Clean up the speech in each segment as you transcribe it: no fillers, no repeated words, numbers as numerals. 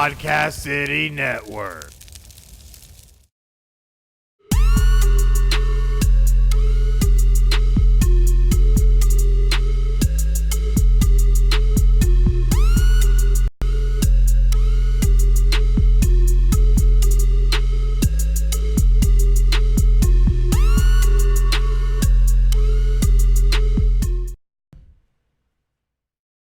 Podcast City Network.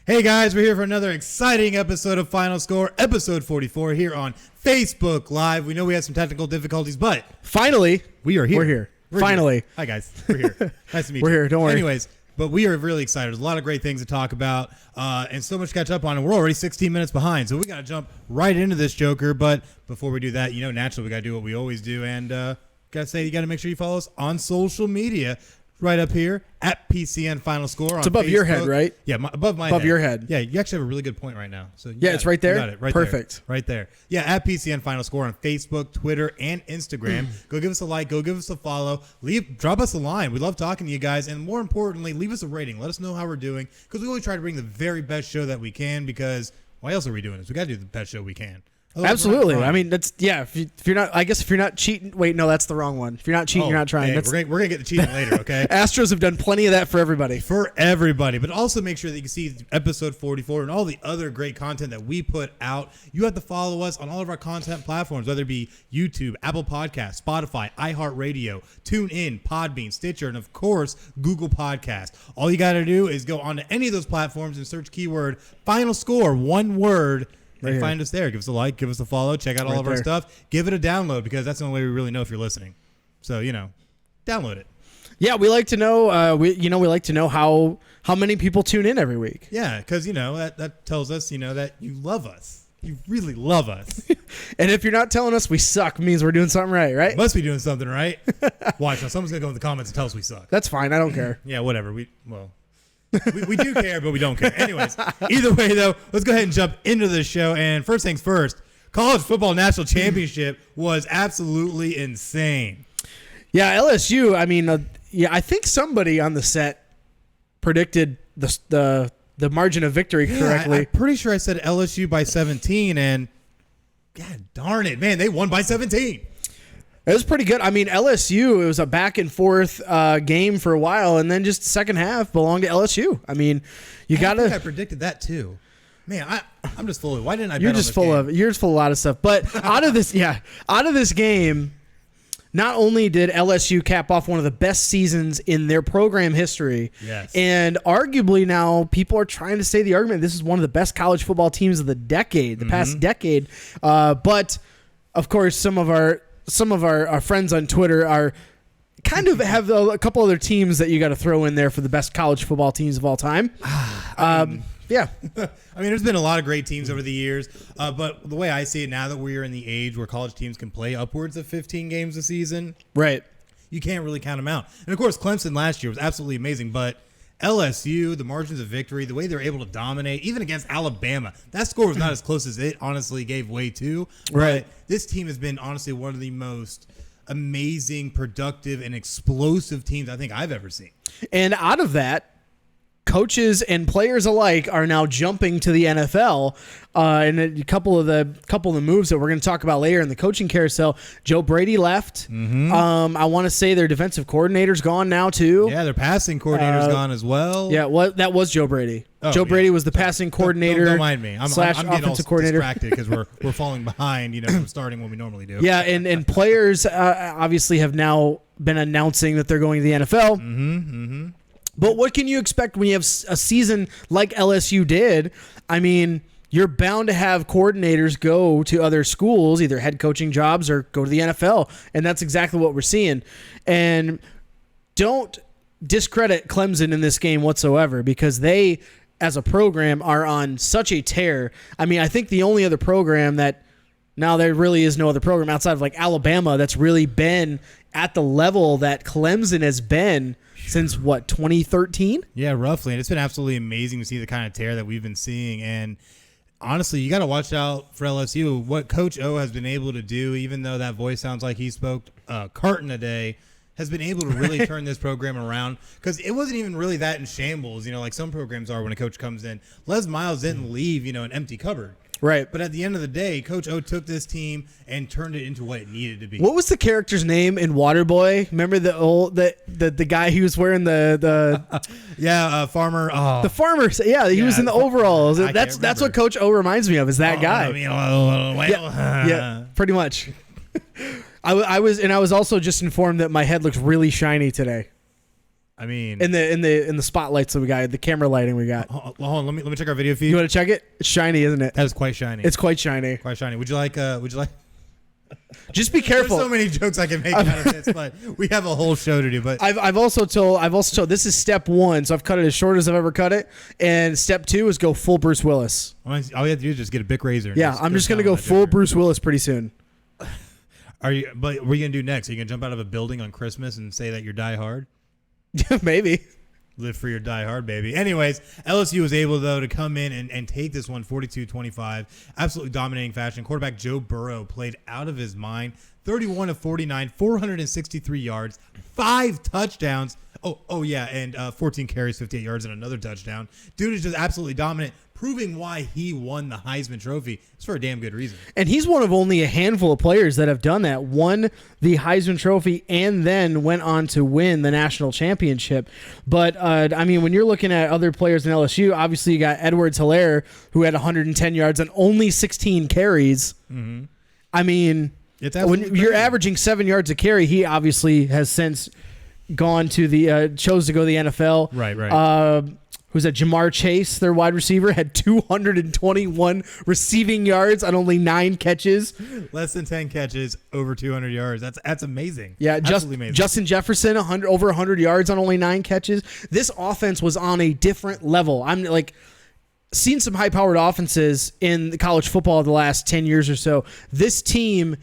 Hey guys, we're here for another exciting episode of Final Score, episode 44 here on Facebook Live. We know we had some technical difficulties, but finally, we are here. We're here. Finally. Hi guys, we're here. Nice to meet you. We're here, don't worry. Anyways, but we are really excited. There's a lot of great things to talk about and so much to catch up on, and we're already 16 minutes behind, so we got to jump right into this joker. But before we do that, naturally we got to do what we always do, and got to say you got to make sure you follow us on social media. Right up here at PCN Final Score. It's above Facebook. your head, right? Yeah, above my above head. your head. Yeah, you actually have a really good point right now. So yeah, it's right there. You got it right Perfect. there. Right there. Yeah, at PCN Final Score on Facebook, Twitter, and Instagram. Go give us a like. Go give us a follow. Drop us a line. We love talking to you guys, and more importantly, leave us a rating. Let us know how we're doing because we always try to bring the very best show that we can. Because why else are we doing this? We got to do the best show we can. Absolutely. I mean, that's if you're not. I guess if you're not cheating. Wait, no, that's the wrong one. If you're not cheating, you're not trying. Hey, we're gonna get the cheating later, okay? Astros have done plenty of that for everybody. But also make sure that you can see episode 44 and all the other great content that we put out. You have to follow us on all of our content platforms, whether it be YouTube, Apple Podcasts, Spotify, iHeartRadio, TuneIn, Podbean, Stitcher, and of course Google Podcast. All you got to do is go onto any of those platforms and search keyword Final Score, one word. And find us there. Give us a like, give us a follow, check out all of our stuff. Give it a download because that's the only way we really know if you're listening. So, download it. Yeah, we like to know. We like to know how many people tune in every week. Yeah, because that tells us that you love us. You really love us. And if you're not telling us we suck, means we're doing something right? Must be doing something right. Watch now. Someone's gonna go in the comments and tell us we suck. That's fine. I don't care. Yeah, whatever. We do care, but we don't care. Anyways, either way, though, let's go ahead and jump into the show. And first things first, College Football National Championship was absolutely insane. Yeah, LSU. I mean, I think somebody on the set predicted the margin of victory correctly. I'm pretty sure I said LSU by 17, and God darn it, man, they won by 17. It was pretty good. I mean, LSU, it was a back and forth game for a while, and then just the second half belonged to LSU. I mean, I think I predicted that too. Man, I'm just full of. Why didn't I? You're just full of a lot of stuff. But out of this game, not only did LSU cap off one of the best seasons in their program history, yes, and arguably now people are trying to say the argument this is one of the best college football teams of the decade, the past decade. But of course, some of our friends on Twitter are kind of have a couple other teams that you got to throw in there for the best college football teams of all time. Yeah. I mean, there's been a lot of great teams over the years, but the way I see it now that we're in the age where college teams can play upwards of 15 games a season, right? You can't really count them out. And of course, Clemson last year was absolutely amazing, but LSU, the margins of victory, the way they're able to dominate, even against Alabama, that score was not as close as it honestly gave way to. Right. But this team has been honestly one of the most amazing, productive, and explosive teams I think I've ever seen. And out of that, coaches and players alike are now jumping to the NFL, and a couple of the moves that we're going to talk about later in the coaching carousel. Joe Brady left. I want to say their defensive coordinator's gone now too. Yeah, their passing coordinator's gone as well. Yeah, that was Joe Brady. Oh, Joe Brady was the passing coordinator. Don't mind me. I'm getting all coordinator. distracted because we're falling behind, from starting what we normally do. Yeah, and players obviously have now been announcing that they're going to the NFL. But what can you expect when you have a season like LSU did? I mean, you're bound to have coordinators go to other schools, either head coaching jobs or go to the NFL. And that's exactly what we're seeing. And don't discredit Clemson in this game whatsoever because they, as a program, are on such a tear. I mean, I think the only other program that now there really is no other program outside of like Alabama that's really been at the level that Clemson has been since 2013? Yeah, roughly. And it's been absolutely amazing to see the kind of tear that we've been seeing. And honestly, you got to watch out for LSU. What Coach O has been able to do, even though that voice sounds like he spoke carton a day, has been able to really turn this program around because it wasn't even really that in shambles, like some programs are when a coach comes in. Les Miles didn't leave, an empty cupboard. Right. But at the end of the day, Coach O took this team and turned it into what it needed to be. What was the character's name in Waterboy? Remember the guy who was wearing the Farmer. Oh. the farmer? Yeah, he was in the overalls. That's what Coach O reminds me of. Is that guy? Yeah, pretty much. I was also just informed that my head looks really shiny today. I mean, in the spotlights that we got, the camera lighting we got. Hold on, let me check our video feed. You want to check it? It's shiny, isn't it? That is quite shiny. It's quite shiny. Quite shiny. Would you like? Just be careful. There's so many jokes I can make out of this, but we have a whole show to do. But I've also told this is step 1, so I've cut it as short as I've ever cut it, and step 2 is go full Bruce Willis. all you have to do is just get a Bic razor. Yeah, I'm just gonna go full Bruce Willis pretty soon. But what are you gonna do next? Are you gonna jump out of a building on Christmas and say that you're Die Hard? Maybe. Live for your Die Hard, baby. Anyways, LSU was able, though, to come in and take this one 42-25. Absolutely dominating fashion. Quarterback Joe Burrow played out of his mind. 31 of 49, 463 yards, 5 touchdowns. Oh yeah, and 14 carries, 58 yards, and another touchdown. Dude is just absolutely dominant, proving why he won the Heisman Trophy. It's for a damn good reason. And he's one of only a handful of players that have done that, won the Heisman Trophy, and then went on to win the national championship. But, I mean, when you're looking at other players in LSU, obviously you got Edwards-Helaire, who had 110 yards and only 16 carries. Mm-hmm. I mean, when you're averaging 7 yards a carry, he obviously has since gone to chose to go to the NFL. Right. Who's that? Jamar Chase, their wide receiver, had 221 receiving yards on only 9 catches. Less than 10 catches, over 200 yards. That's amazing. Yeah, amazing. Justin Jefferson, over 100 yards on only 9 catches. This offense was on a different level. I'm like seen some high-powered offenses in the college football the last 10 years or so. This team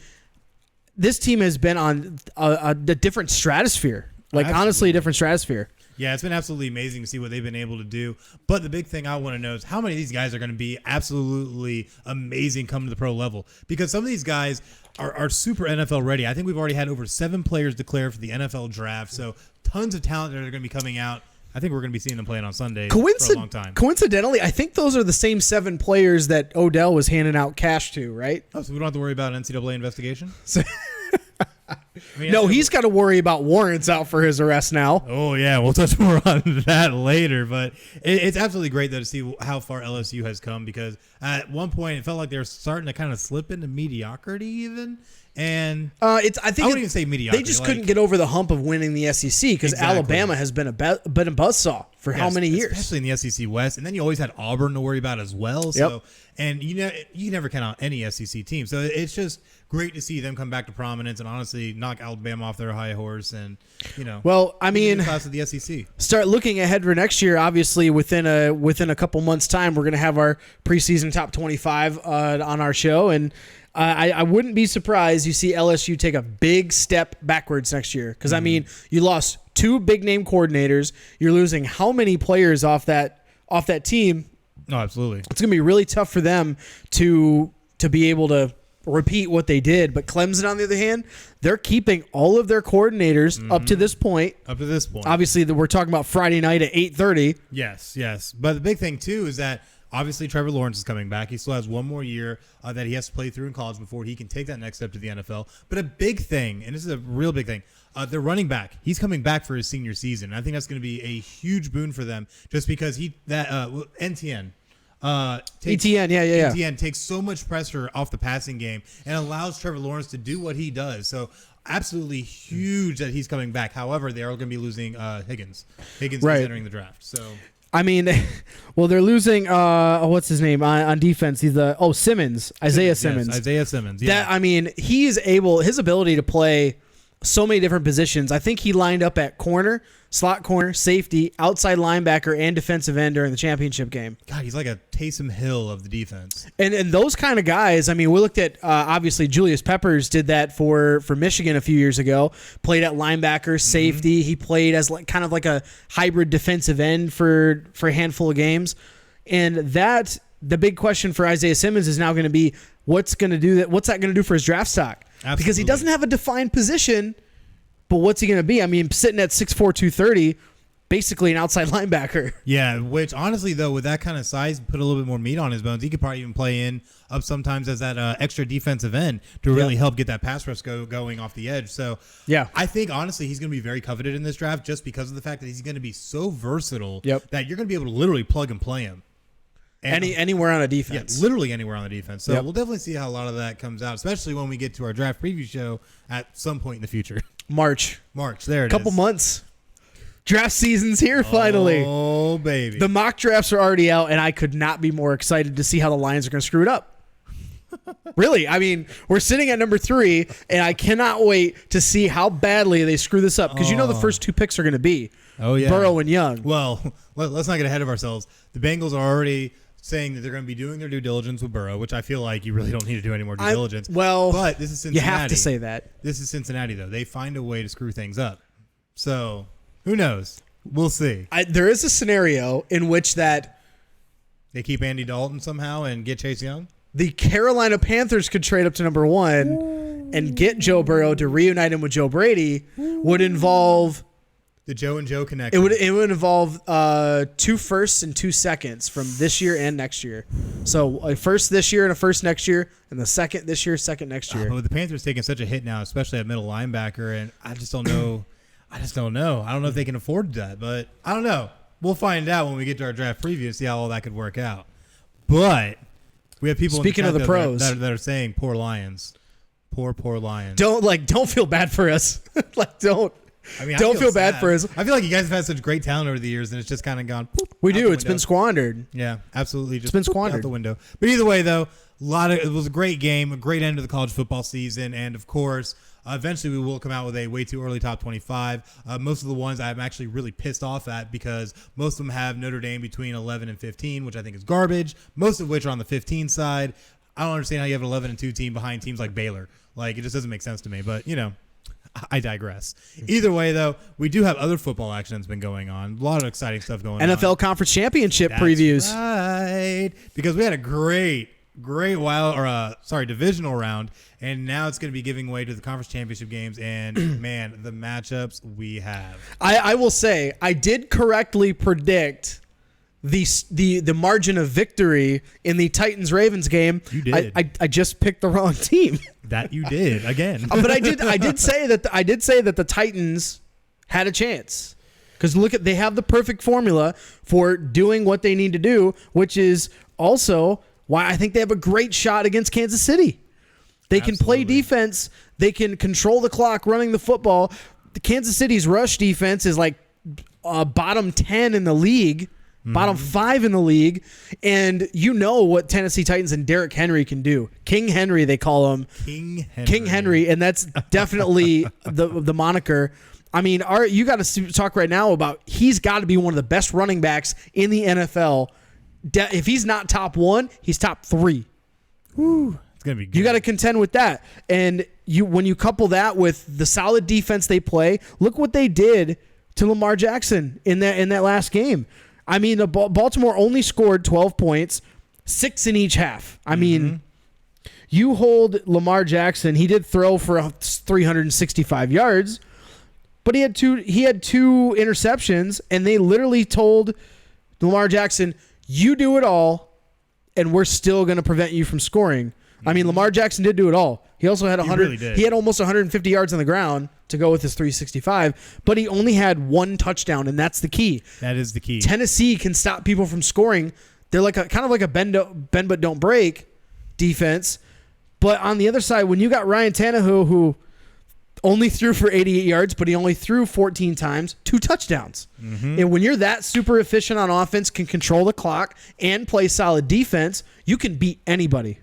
has been on a different stratosphere. Like, honestly, a different stratosphere. Yeah, it's been absolutely amazing to see what they've been able to do. But the big thing I want to know is how many of these guys are going to be absolutely amazing coming to the pro level. Because some of these guys are super NFL ready. I think we've already had over 7 players declare for the NFL draft. So tons of talent that are going to be coming out. I think we're going to be seeing them playing on Sunday for a long time. Coincidentally, I think those are the same 7 players that Odell was handing out cash to, right? Oh, so we don't have to worry about an NCAA investigation? No, he's got to worry about warrants out for his arrest now. Oh, yeah. We'll touch more on that later. But it's absolutely great, though, to see how far LSU has come, because at one point it felt like they were starting to kind of slip into mediocrity even. And I wouldn't even say mediocrity. They just couldn't get over the hump of winning the SEC because Alabama has been a buzzsaw for how many years? Especially in the SEC West. And then you always had Auburn to worry about as well. So, and you never count out any SEC team. So it's just great to see them come back to prominence and honestly knock Alabama off their high horse. And, well, I mean, class of the SEC. Start looking ahead for next year. Obviously, within a couple months' time, we're going to have our preseason top 25 on our show. And I wouldn't be surprised you see LSU take a big step backwards next year. Because, I mean, you lost 2 big-name coordinators. You're losing how many players off that team? No, absolutely. It's going to be really tough for them to be able to repeat what they did. But Clemson, on the other hand, they're keeping all of their coordinators up to this point. Obviously, we're talking about Friday night at 8:30. Yes. But the big thing, too, is that obviously Trevor Lawrence is coming back. He still has one more year that he has to play through in college before he can take that next step to the NFL. But a big thing, and this is a real big thing, their running back, he's coming back for his senior season. And I think that's going to be a huge boon for them just because NTN. ETN takes so much pressure off the passing game and allows Trevor Lawrence to do what he does. So absolutely huge that he's coming back. However, they are going to be losing Higgins. Higgins is entering the draft. So I mean, well, they're losing what's his name on defense? He's Simmons, Isaiah Simmons. Yes, Isaiah Simmons. Yeah. His ability to play so many different positions. I think he lined up at corner, slot corner, safety, outside linebacker, and defensive end during the championship game. God, he's like a Taysom Hill of the defense. And those kind of guys, I mean, we looked at, obviously, Julius Peppers did that for Michigan a few years ago. Played at linebacker, safety. He played as kind of like a hybrid defensive end for a handful of games. And the big question for Isaiah Simmons is now going to be, what's that going to do for his draft stock? Absolutely. Because he doesn't have a defined position, but what's he going to be? I mean, sitting at 6'4", 230, basically an outside linebacker. Yeah, which honestly, though, with that kind of size, put a little bit more meat on his bones. He could probably even play in up sometimes as that extra defensive end to really help get that pass rush going off the edge. So Yeah. I think, honestly, he's going to be very coveted in this draft just because of the fact that he's going to be so versatile that you're going to be able to literally plug and play him. And, Anywhere on a defense. Yeah, literally anywhere on the defense. So Yep. we'll definitely see how a lot of that comes out, especially when we get to our draft preview show at some point in the future. March, there it is. couple months. Draft season's here finally. Oh, baby. The mock drafts are already out, and I could not be more excited to see how the Lions are going to screw it up. Really, I mean, we're sitting at number 3, and I cannot wait to see how badly they screw this up because you know the first 2 picks are going to be Burrow and Young. Well, let's not get ahead of ourselves. The Bengals are already saying that they're going to be doing their due diligence with Burrow, which I feel like you really don't need to do any more due diligence. But this is Cincinnati. You have to say that. This is Cincinnati, though. They find a way to screw things up. So who knows? We'll see. There is a scenario in which that they keep Andy Dalton somehow and get Chase Young. The Carolina Panthers could trade up to number 1 and get Joe Burrow to reunite him with Joe Brady. Would involve the Joe and Joe connection. It would involve 2 firsts and 2 seconds from this year and next year. So a first this year and a first next year, and the second this year, second next year. But the Panthers taking such a hit now, especially at middle linebacker, and I just don't know. I don't know if they can afford that, but I don't know. We'll find out when we get to our draft preview and see how all that could work out. But we have people Speaking in the of the chat pros that are saying poor Lions, poor Lions. Don't feel bad for us. Don't feel bad for us. I feel like you guys have had such great talent over the years, and it's just kind of gone. We do. It's been squandered. Yeah, absolutely. Just been squandered out the window. But either way, though, it was a great game, a great end to the college football season, and of course, eventually we will come out with a way too early top 25. Most of the ones I'm actually really pissed off at because most of them have Notre Dame between 11 and 15, which I think is garbage. Most of which are on the 15 side. I don't understand how you have an 11-2 team behind teams like Baylor. Like, it just doesn't make sense to me. But I digress. Either way, though, we do have other football action that's been going on. A lot of exciting stuff going on. NFL Conference Championship previews. Right. Because we had a great divisional round, and now it's going to be giving way to the conference championship games, and man, the matchups we have. I will say I did correctly predict the margin of victory in the Titans-Ravens game. You did. I just picked the wrong team. That you did again. But I did say that the Titans had a chance. Because they have the perfect formula for doing what they need to do, which is also why I think they have a great shot against Kansas City. They can play defense. They can control the clock running the football. The Kansas City's rush defense is like bottom 10 in the league, bottom 5 in the league. And you know what Tennessee Titans and Derrick Henry can do. King Henry, they call him. King Henry. And that's definitely the moniker. I mean, you got to talk right now about he's got to be one of the best running backs in the NFL. If he's not top 1, he's top 3. Woo. It's gonna be good. You got to contend with that. And when you couple that with the solid defense they play, look what they did to Lamar Jackson in that last game. I mean, the Baltimore only scored 12 points, 6 in each half. I mean, you hold Lamar Jackson. He did throw for 365 yards, but he had two interceptions, and they literally told Lamar Jackson, "You do it all, and we're still going to prevent you from scoring." I mean, Lamar Jackson did do it all. He also had 100. He had almost 150 yards on the ground to go with his 365, but he only had 1 touchdown, and that's the key. That is the key. Tennessee can stop people from scoring. They're like kind of like a bend but don't break defense. But on the other side, when you got Ryan Tannehill, who only threw for 88 yards, but he only threw 14 times, 2 touchdowns. And when you're that super efficient on offense, can control the clock, and play solid defense, you can beat anybody.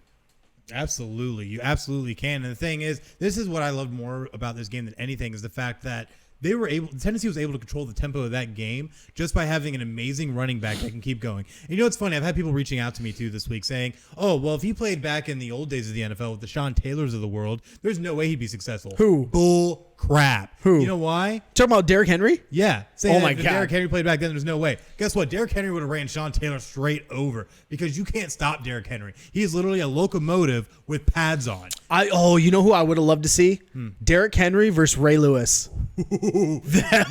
Absolutely. You absolutely can. And the thing is, this is what I loved more about this game than anything, is the fact that Tennessee was able to control the tempo of that game just by having an amazing running back that can keep going. And you know what's funny? I've had people reaching out to me too this week saying, "Oh, well, if he played back in the old days of the NFL with the Sean Taylors of the world, there's no way he'd be successful." Who? Bull crap. Who? You know why? Talking about Derrick Henry? Yeah. Oh my God. If Derrick Henry played back then, there's no way. Guess what? Derrick Henry would have ran Sean Taylor straight over, because you can't stop Derrick Henry. He is literally a locomotive with pads on. You know who I would have loved to see? Derrick Henry versus Ray Lewis. You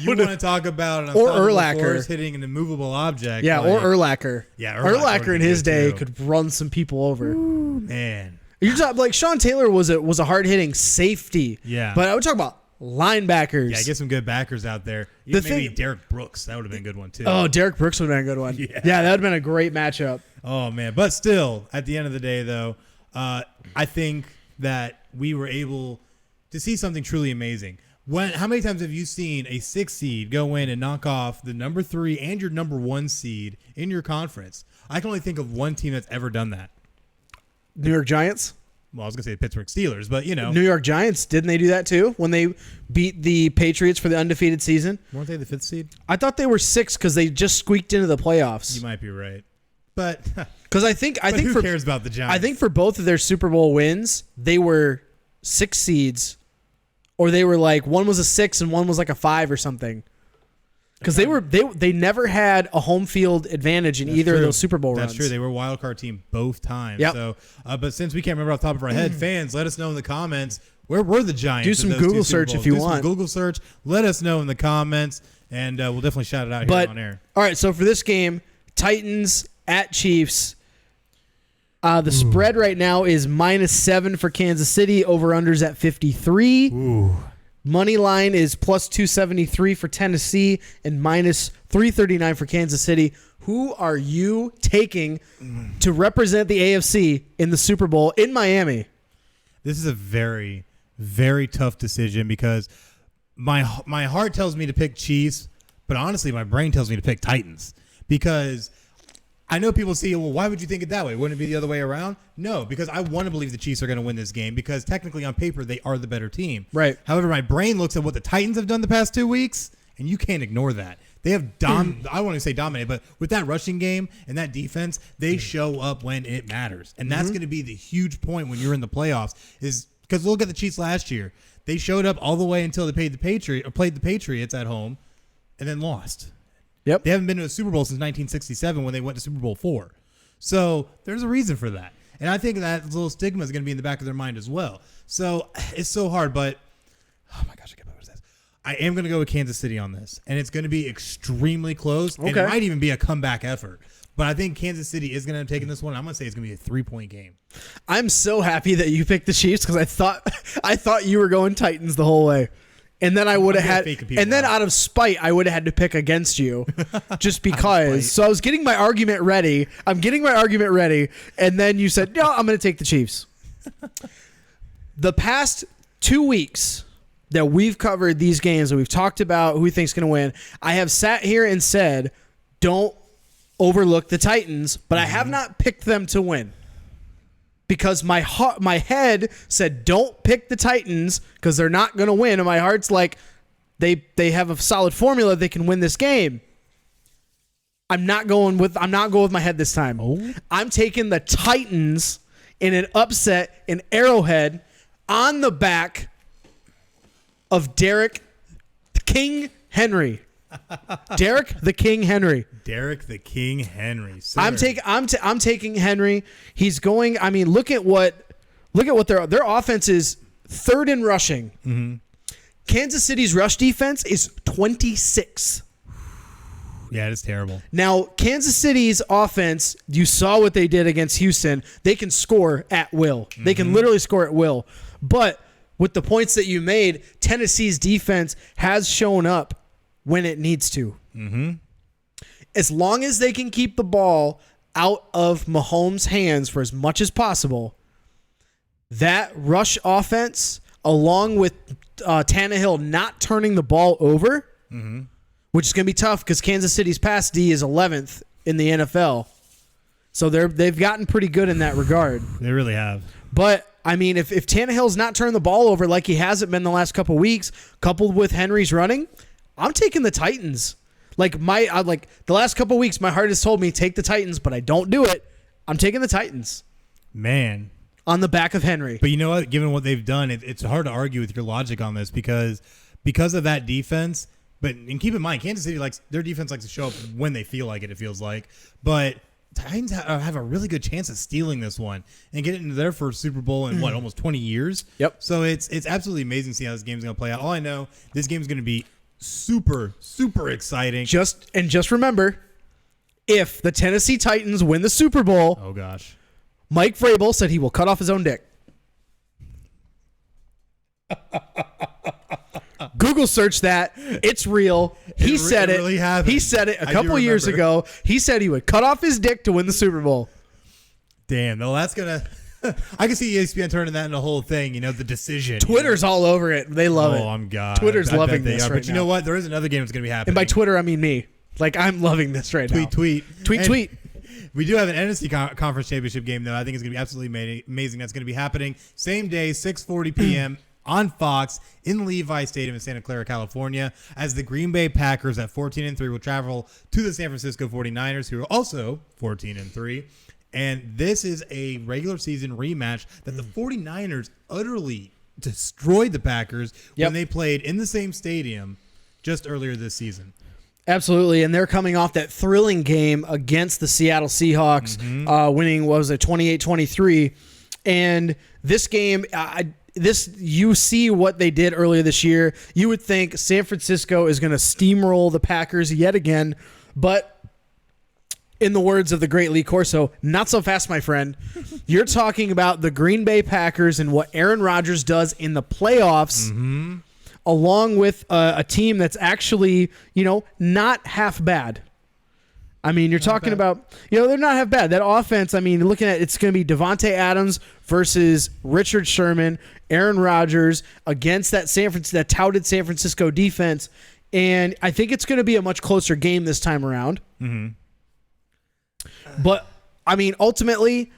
want to talk about an Or unstoppable Urlacher force hitting an immovable object? Yeah, like, or Urlacher. Yeah, Urlacher in his day too. could run some people over. Ooh, man. You're talking like Sean Taylor was a hard hitting safety. Yeah. But I would talk about linebackers. Yeah, get some good backers out there. Maybe Derek Brooks. That would have been a good one, too. Oh, Derek Brooks would have been a good one. Yeah, that would have been a great matchup. Oh, man. But still, at the end of the day, though, I think that we were able to see something truly amazing. How many times have you seen a 6 seed go in and knock off the number 3 and your number 1 seed in your conference? I can only think of one team that's ever done that. New York Giants? Well, I was going to say the Pittsburgh Steelers, but, New York Giants, didn't they do that too when they beat the Patriots for the undefeated season? Weren't they the 5th seed? I thought they were 6 because they just squeaked into the playoffs. You might be right. But because I think who cares about the Giants? I think for both of their Super Bowl wins, they were 6 seeds, or they were like one was a 6 and one was like a 5 or something. Because they never had a home field advantage in either of those Super Bowl runs. That's true. They were a wild card team both times. Yep. So, but since we can't remember off the top of our head, fans, let us know in the comments where were the Giants. Do some in those Google 2 Super search if Bowls. you Do want. some Google search. Let us know in the comments, and we'll definitely shout it out here on air. All right, so for this game, Titans at Chiefs. The spread right now is -7 for Kansas City. Over-unders at 53. Ooh. Money line is +273 for Tennessee and -339 for Kansas City. Who are you taking to represent the AFC in the Super Bowl in Miami? This is a very, very tough decision because my heart tells me to pick Chiefs, but honestly, my brain tells me to pick Titans because I know people say, well, why would you think it that way? Wouldn't it be the other way around? No, because I want to believe the Chiefs are going to win this game because technically on paper they are the better team. Right. However, my brain looks at what the Titans have done the past 2 weeks, and you can't ignore that. They have I want to say dominated, but with that rushing game and that defense, they show up when it matters. And that's going to be the huge point when you're in the playoffs is because look at the Chiefs last year. They showed up all the way until they played the Patriots at home and then lost. Yep. They haven't been to a Super Bowl since 1967 when they went to Super Bowl IV. So there's a reason for that. And I think that little stigma is going to be in the back of their mind as well. So it's so hard, but oh my gosh, I can't believe this. I am going to go with Kansas City on this. And it's going to be extremely close. Okay. And it might even be a comeback effort. But I think Kansas City is going to have taken this one. I'm going to say it's going to be a 3-point game. I'm so happy that you picked the Chiefs because I thought you were going Titans the whole way. And then I would have had, and then out of spite, I would have had to pick against you, just because. So I was getting my argument ready. I'm getting my argument ready, and then you said, "No, I'm going to take the Chiefs." The past 2 weeks that we've covered these games and we've talked about who we think's going to win, I have sat here and said, "Don't overlook the Titans," but I have not picked them to win. Because my head said, don't pick the Titans because they're not going to win. And my heart's like, they have a solid formula. They can win this game. I'm not going with my head this time. Oh. I'm taking the Titans in an upset in Arrowhead on the back of Derek the King Henry. Derek the King Henry. Derek the King Henry. Sir. I'm taking Henry. He's going. I mean, look at what their offense is. 3rd in rushing. Mm-hmm. Kansas City's rush defense is 26. Yeah, it's terrible. Now, Kansas City's offense, you saw what they did against Houston. They can score at will. Mm-hmm. They can literally score at will. But with the points that you made, Tennessee's defense has shown up when it needs to. Mm-hmm. As long as they can keep the ball out of Mahomes' hands for as much as possible, that rush offense, along with Tannehill not turning the ball over, which is going to be tough because Kansas City's pass D is 11th in the NFL. So they've gotten pretty good in that regard. They really have. But, I mean, if Tannehill's not turning the ball over like he hasn't been the last couple of weeks, coupled with Henry's running, I'm taking the Titans. Like the last couple of weeks, my heart has told me take the Titans, but I don't do it. I'm taking the Titans. Man. On the back of Henry. But you know what? Given what they've done, it's hard to argue with your logic on this because of that defense. And keep in mind, Kansas City their defense likes to show up when they feel like it. It feels like, but Titans have a really good chance of stealing this one and getting into their first Super Bowl in almost 20 years. Yep. So it's absolutely amazing to see how this game's going to play out. All I know, this game's going to be super, super exciting. Just remember, if the Tennessee Titans win the Super Bowl, Oh gosh. Mike Vrabel said he will cut off his own dick. Google search that. It's real. He said it. Really happened. He said it a I couple do years remember. ago. He said he would cut off his dick to win the Super Bowl. Damn. Well, that's going to. I can see ESPN turning that into a whole thing, the decision. Twitter's all over it. They love it. Oh, I'm God. Twitter's I bet loving they this are. right But you know what? There is another game that's going to be happening. And by Twitter, I mean me. Like, I'm loving this right now. Tweet. Tweet. We do have an NFC Conference Championship game, though. I think it's going to be absolutely amazing. That's going to be happening same day, 6:40 p.m. on Fox in Levi Stadium in Santa Clara, California, as the Green Bay Packers at 14-3 will travel to the San Francisco 49ers, who are also 14-3. And this is a regular season rematch that the 49ers utterly destroyed the Packers when they played in the same stadium just earlier this season. Absolutely, and they're coming off that thrilling game against the Seattle Seahawks, winning, what was it, 28-23. And this game, you see what they did earlier this year. You would think San Francisco is going to steamroll the Packers yet again, but in the words of the great Lee Corso, not so fast, my friend. You're talking about the Green Bay Packers and what Aaron Rodgers does in the playoffs, along with a team that's actually, not half bad. I mean, you're talking about, they're not half bad. That offense, I mean, looking at it's going to be Devontae Adams versus Richard Sherman, Aaron Rodgers against that touted San Francisco defense. And I think it's going to be a much closer game this time around. But, I mean, ultimately,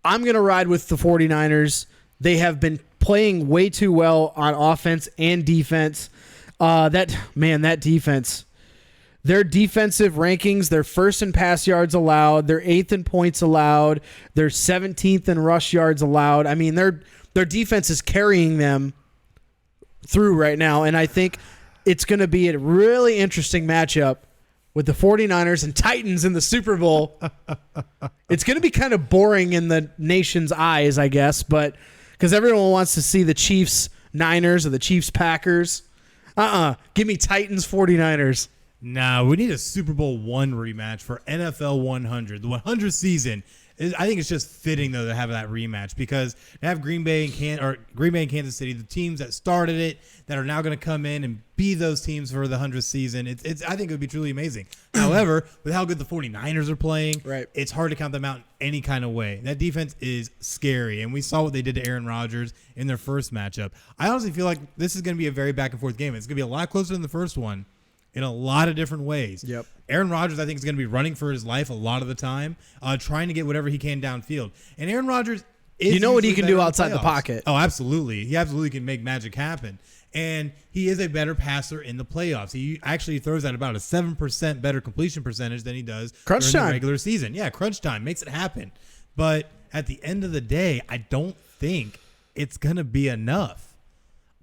I'm going to ride with the 49ers. They have been playing way too well on offense and defense. That defense. Their defensive rankings, they're first in pass yards allowed, they're 8th in points allowed, they're 17th in rush yards allowed. I mean, their defense is carrying them through right now, and I think it's going to be a really interesting matchup with the 49ers and Titans in the Super Bowl. It's going to be kind of boring in the nation's eyes, I guess, but because everyone wants to see the Chiefs Niners or the Chiefs Packers. Give me Titans 49ers. Nah, we need a Super Bowl I rematch for NFL 100. The 100th season, I think it's just fitting, though, to have that rematch because to have Green Bay and Kansas City, the teams that started it, that are now going to come in and be those teams for the 100th season, I think it would be truly amazing. However, with how good the 49ers are playing, it's hard to count them out in any kind of way. That defense is scary, and we saw what they did to Aaron Rodgers in their first matchup. I honestly feel like this is going to be a very back-and-forth game. It's going to be a lot closer than the first one. In a lot of different ways. Yep. Aaron Rodgers, I think, is going to be running for his life a lot of the time, trying to get whatever he can downfield. And Aaron Rodgers is what he can do outside the playoffs. pocket. Oh, absolutely. He absolutely can make magic happen. And he is a better passer in the playoffs. He actually throws at about a 7% better completion percentage than he does crunch during time. the regular season. Yeah, crunch time makes it happen. But at the end of the day, I don't think it's going to be enough.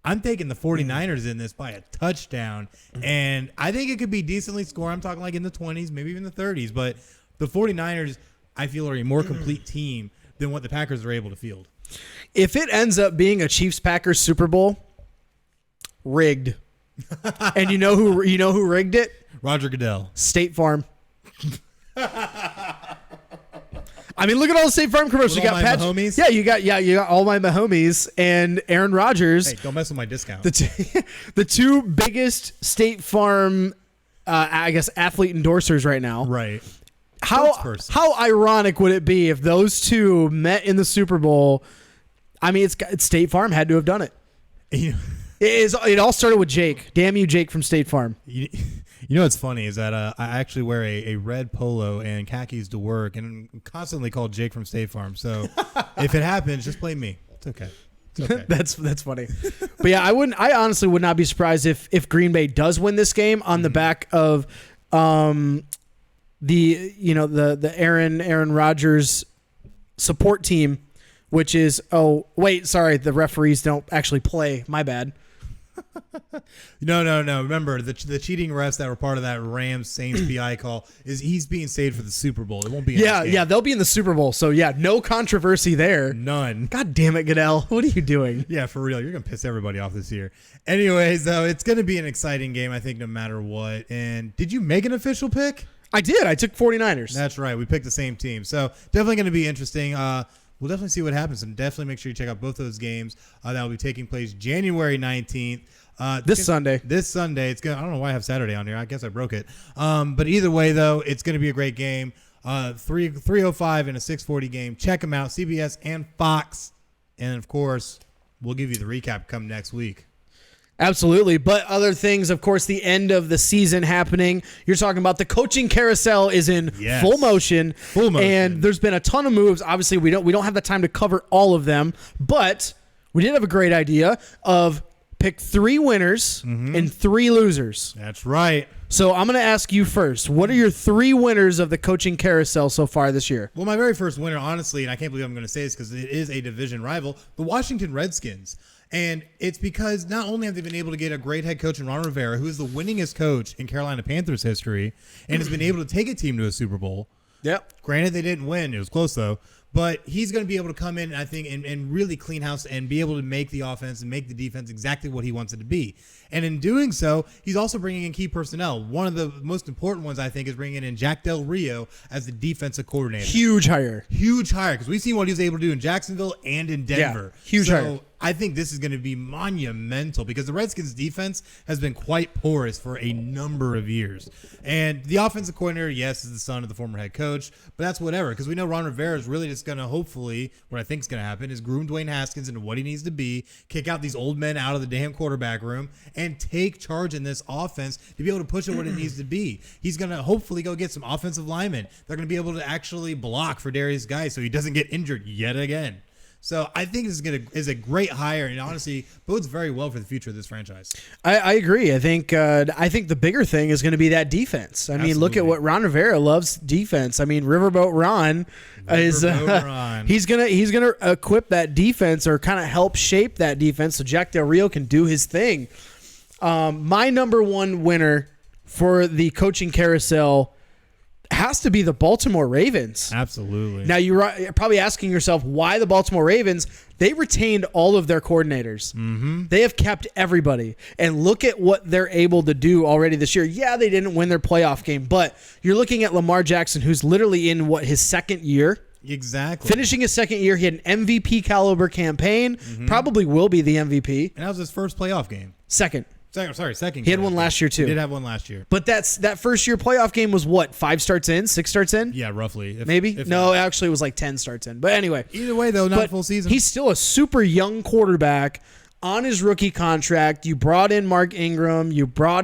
I'm taking the 49ers in this by a touchdown, and I think it could be decently scored. I'm talking like in the 20s, maybe even the 30s, but the 49ers, I feel, are a more complete team than what the Packers are able to field. If it ends up being a Chiefs-Packers Super Bowl, rigged. And you know who rigged it? Roger Goodell. State Farm. I mean, look at all the State Farm commercials. With You all got my Pat. Mahomes? Yeah, you got all my Mahomes and Aaron Rodgers. Hey, don't mess with my discount. The two biggest State Farm, I guess, athlete endorsers right now. Right. How ironic would it be if those two met in the Super Bowl? I mean, it's State Farm had to have done it. It all started with Jake. Damn you, Jake from State Farm. You know what's funny is that I actually wear a red polo and khakis to work, and I'm constantly called Jake from State Farm. So if it happens, just blame me. It's okay. It's okay. That's funny. But yeah, I honestly would not be surprised if Green Bay does win this game on the back of the Aaron Rodgers support team, which is the referees don't actually play. My bad. No. Remember, the cheating refs that were part of that Rams-Saints PI call he's being saved for the Super Bowl. It won't be. Yeah, they'll be in the Super Bowl. So yeah, no controversy there. None. God damn it, Goodell. What are you doing? Yeah, for real. You're gonna piss everybody off this year. Anyways, though, it's gonna be an exciting game. I think no matter what. And did you make an official pick? I did. I took 49ers. That's right. We picked the same team. So definitely going to be interesting. We'll definitely see what happens. And definitely make sure you check out both those games. That will be taking place January 19th. This Sunday. This Sunday. I don't know why I have Saturday on here. I guess I broke it. But either way, though, it's going to be a great game. 3:05 and a 6:40 game. Check them out. CBS and Fox. And, of course, we'll give you the recap come next week. Absolutely. But other things, of course, the end of the season happening. You're talking about the coaching carousel is in full motion. And there's been a ton of moves. Obviously, we don't have the time to cover all of them, but we did have a great idea of pick 3 winners and 3 losers. That's right. So I'm going to ask you first. What are your 3 winners of the coaching carousel so far this year? Well, my very first winner, honestly, and I can't believe I'm going to say this because it is a division rival, the Washington Redskins. And it's because not only have they been able to get a great head coach in Ron Rivera, who is the winningest coach in Carolina Panthers history, and has been able to take a team to a Super Bowl. Yep. Granted, they didn't win. It was close, though. But he's going to be able to come in, I think, and really clean house and be able to make the offense and make the defense exactly what he wants it to be. And in doing so, he's also bringing in key personnel. One of the most important ones, I think, is bringing in Jack Del Rio as the defensive coordinator. Huge hire, because we've seen what he was able to do in Jacksonville and in Denver. Yeah, huge hire. I think this is going to be monumental because the Redskins' defense has been quite porous for a number of years. And the offensive coordinator, yes, is the son of the former head coach, but that's whatever because we know Ron Rivera is really just going to hopefully, what I think is going to happen, is groom Dwayne Haskins into what he needs to be, kick out these old men out of the damn quarterback room, and take charge in this offense to be able to push it what it needs to be. He's going to hopefully go get some offensive linemen. They're going to be able to actually block for Darius Guy so he doesn't get injured yet again. So I think this is a great hire, and honestly bodes very well for the future of this franchise. I agree. I think the bigger thing is going to be that defense. I mean, look at what Ron Rivera loves defense. I mean, Riverboat Ron is he's gonna equip that defense or kind of help shape that defense so Jack Del Rio can do his thing. My number one winner for the coaching carousel has to be the Baltimore Ravens. Absolutely. Now, you're probably asking yourself, why the Baltimore Ravens? They retained all of their coordinators. Mm-hmm. They have kept everybody. And look at what they're able to do already this year. Yeah, they didn't win their playoff game, but you're looking at Lamar Jackson, who's literally in, his second year? Exactly. Finishing his second year, he had an MVP caliber campaign. Mm-hmm. Probably will be the MVP. And that was his first playoff game. Second. Second. He had one last year, too. He did have one last year. But that first year playoff game was what? 5 starts in? 6 starts in? Yeah, roughly. Maybe? No, actually it was like 10 starts in. But anyway. Either way, though, not a full season. He's still a super young quarterback on his rookie contract. You brought in Mark Ingram. You've got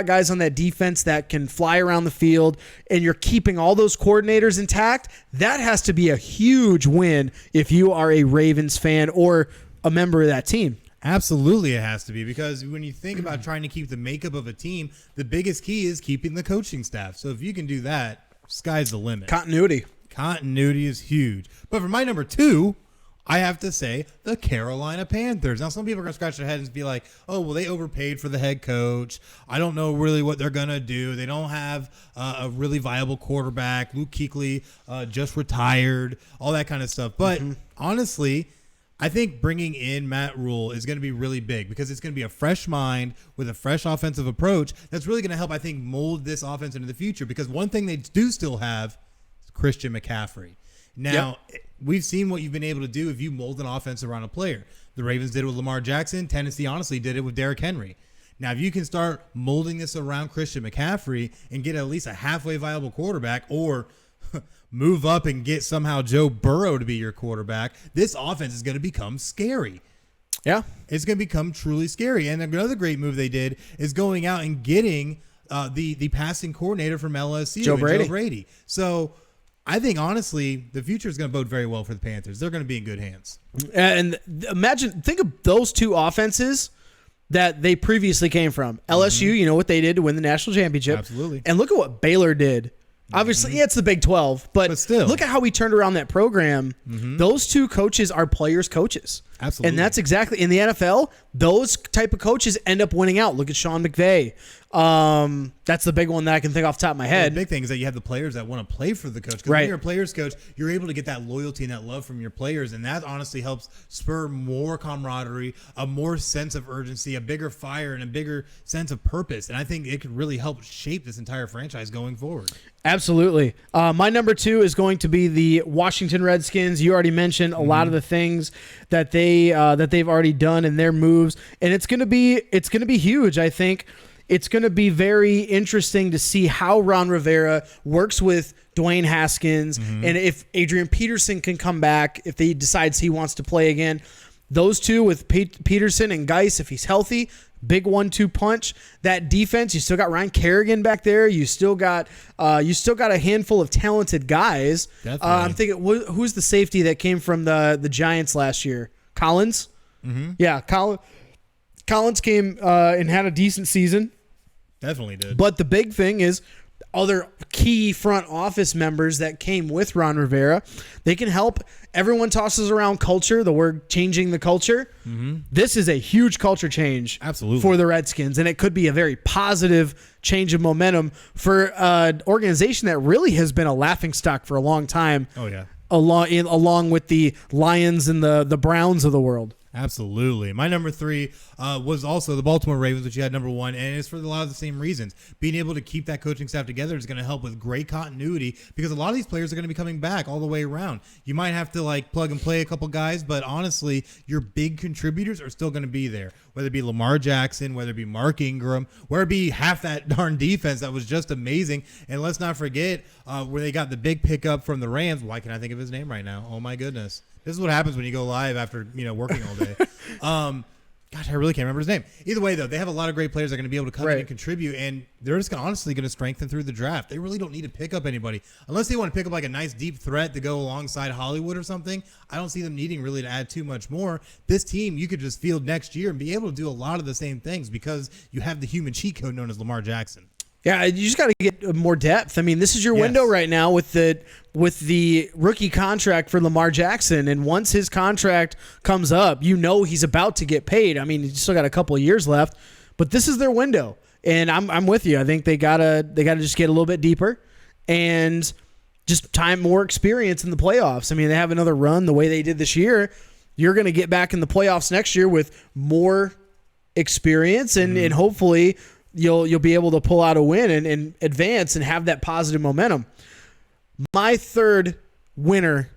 guys on that defense that can fly around the field, and you're keeping all those coordinators intact. That has to be a huge win if you are a Ravens fan or a member of that team. Absolutely, it has to be, because when you think about trying to keep the makeup of a team, the biggest key is keeping the coaching staff. So if you can do that, sky's the limit. Continuity is huge. But for my number 2, I have to say the Carolina Panthers. Now, some people are going to scratch their heads and be like, oh, well, they overpaid for the head coach. I don't know really what they're going to do. They don't have a really viable quarterback. Luke Kuechly just retired, all that kind of stuff. But honestly, I think bringing in Matt Rule is going to be really big because it's going to be a fresh mind with a fresh offensive approach that's really going to help, I think, mold this offense into the future, because one thing they do still have is Christian McCaffrey. Now, we've seen what you've been able to do if you mold an offense around a player. The Ravens did it with Lamar Jackson. Tennessee honestly did it with Derrick Henry. Now, if you can start molding this around Christian McCaffrey and get at least a halfway viable quarterback, or move up and get somehow Joe Burrow to be your quarterback, this offense is going to become scary. Yeah. It's going to become truly scary. And another great move they did is going out and getting the passing coordinator from LSU, Joe Brady. So I think, honestly, the future is going to bode very well for the Panthers. They're going to be in good hands. And think of those two offenses that they previously came from. LSU, you know what they did to win the national championship. Absolutely. And look at what Baylor did. Obviously, it's the Big 12, but still, look at how we turned around that program. Those two coaches are players' coaches. Absolutely. And that's exactly in the NFL. Those type of coaches end up winning out. Look at Sean McVay. That's the big one that I can think off the top of my head. The big thing is that you have the players that want to play for the coach. Because when you're a players coach, you're able to get that loyalty and that love from your players, and that honestly helps spur more camaraderie, a more sense of urgency, a bigger fire, and a bigger sense of purpose. And I think it could really help shape this entire franchise going forward. Absolutely. My number 2 is going to be the Washington Redskins. You already mentioned a lot of the things that they've already done in their moves, and it's gonna be huge. I think it's going to be very interesting to see how Ron Rivera works with Dwayne Haskins, and if Adrian Peterson can come back, if he decides he wants to play again. Those two with Peterson and Geis, if he's healthy, big 1-2 punch. That defense, you still got Ryan Kerrigan back there. You still got a handful of talented guys. I'm thinking, who's the safety that came from the Giants last year? Collins. Yeah, Collins came and had a decent season. Definitely did. But the big thing is other key front office members that came with Ron Rivera. They can help. Everyone tosses around culture, the word changing the culture. This is a huge culture change for the Redskins, and it could be a very positive change of momentum for an organization that really has been a laughingstock for a long time. Oh, yeah. Along with the Lions and the Browns of the world. Absolutely. My number 3 was also the Baltimore Ravens, which you had number 1, and it's for a lot of the same reasons. Being able to keep that coaching staff together is going to help with great continuity because a lot of these players are going to be coming back all the way around. You might have to plug and play a couple guys, but honestly, your big contributors are still going to be there, whether it be Lamar Jackson, whether it be Mark Ingram, whether it be half that darn defense that was just amazing. And let's not forget where they got the big pickup from the Rams. Why can't I think of his name right now? Oh, my goodness. This is what happens when you go live after working all day. Gosh, I really can't remember his name. Either way, though, they have a lot of great players that are going to be able to come in and contribute, and they're just honestly going to strengthen through the draft. They really don't need to pick up anybody. Unless they want to pick up a nice deep threat to go alongside Hollywood or something, I don't see them needing really to add too much more. This team, you could just field next year and be able to do a lot of the same things because you have the human cheat code known as Lamar Jackson. Yeah, you just got to get more depth. I mean, this is your window right now with the rookie contract for Lamar Jackson, and once his contract comes up, he's about to get paid. I mean, he's still got a couple of years left, but this is their window, and I'm with you. I think they gotta just get a little bit deeper and just more experience in the playoffs. I mean, they have another run the way they did this year. You're going to get back in the playoffs next year with more experience, and hopefully you'll be able to pull out a win and advance and have that positive momentum. My third winner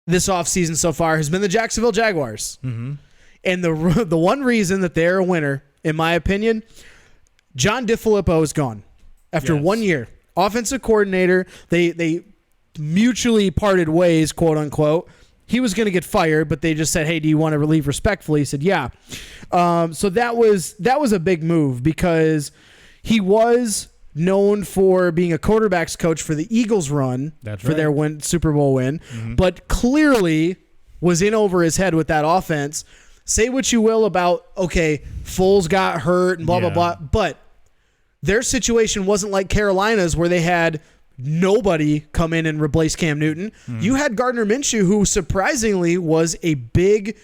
this offseason so far has been the Jacksonville Jaguars. And the one reason that they're a winner, in my opinion, John DeFilippo is gone after 1 year. Offensive coordinator, they mutually parted ways, quote unquote. He was going to get fired, but they just said, "Hey, do you want to leave respectfully?" He said, "Yeah." So that was a big move because he was known for being a quarterbacks coach for the Eagles run their Super Bowl win, but clearly was in over his head with that offense. Say what you will about, Foles got hurt and blah, blah, blah, but their situation wasn't like Carolina's where they had nobody come in and replace Cam Newton. You had Gardner Minshew, who surprisingly was a big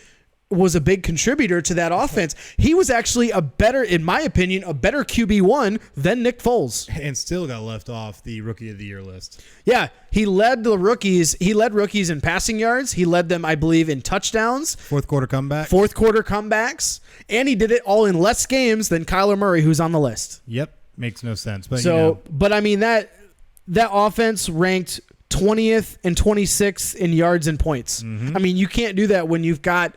contributor to that offense. He was actually in my opinion, a better QB1 than Nick Foles. And still got left off the Rookie of the Year list. Yeah, he led the rookies. He led rookies in passing yards. He led them, I believe, in touchdowns. Fourth quarter comebacks. And he did it all in less games than Kyler Murray, who's on the list. Yep, makes no sense. But but I mean that offense ranked 20th and 26th in yards and points. I mean, you can't do that when you've got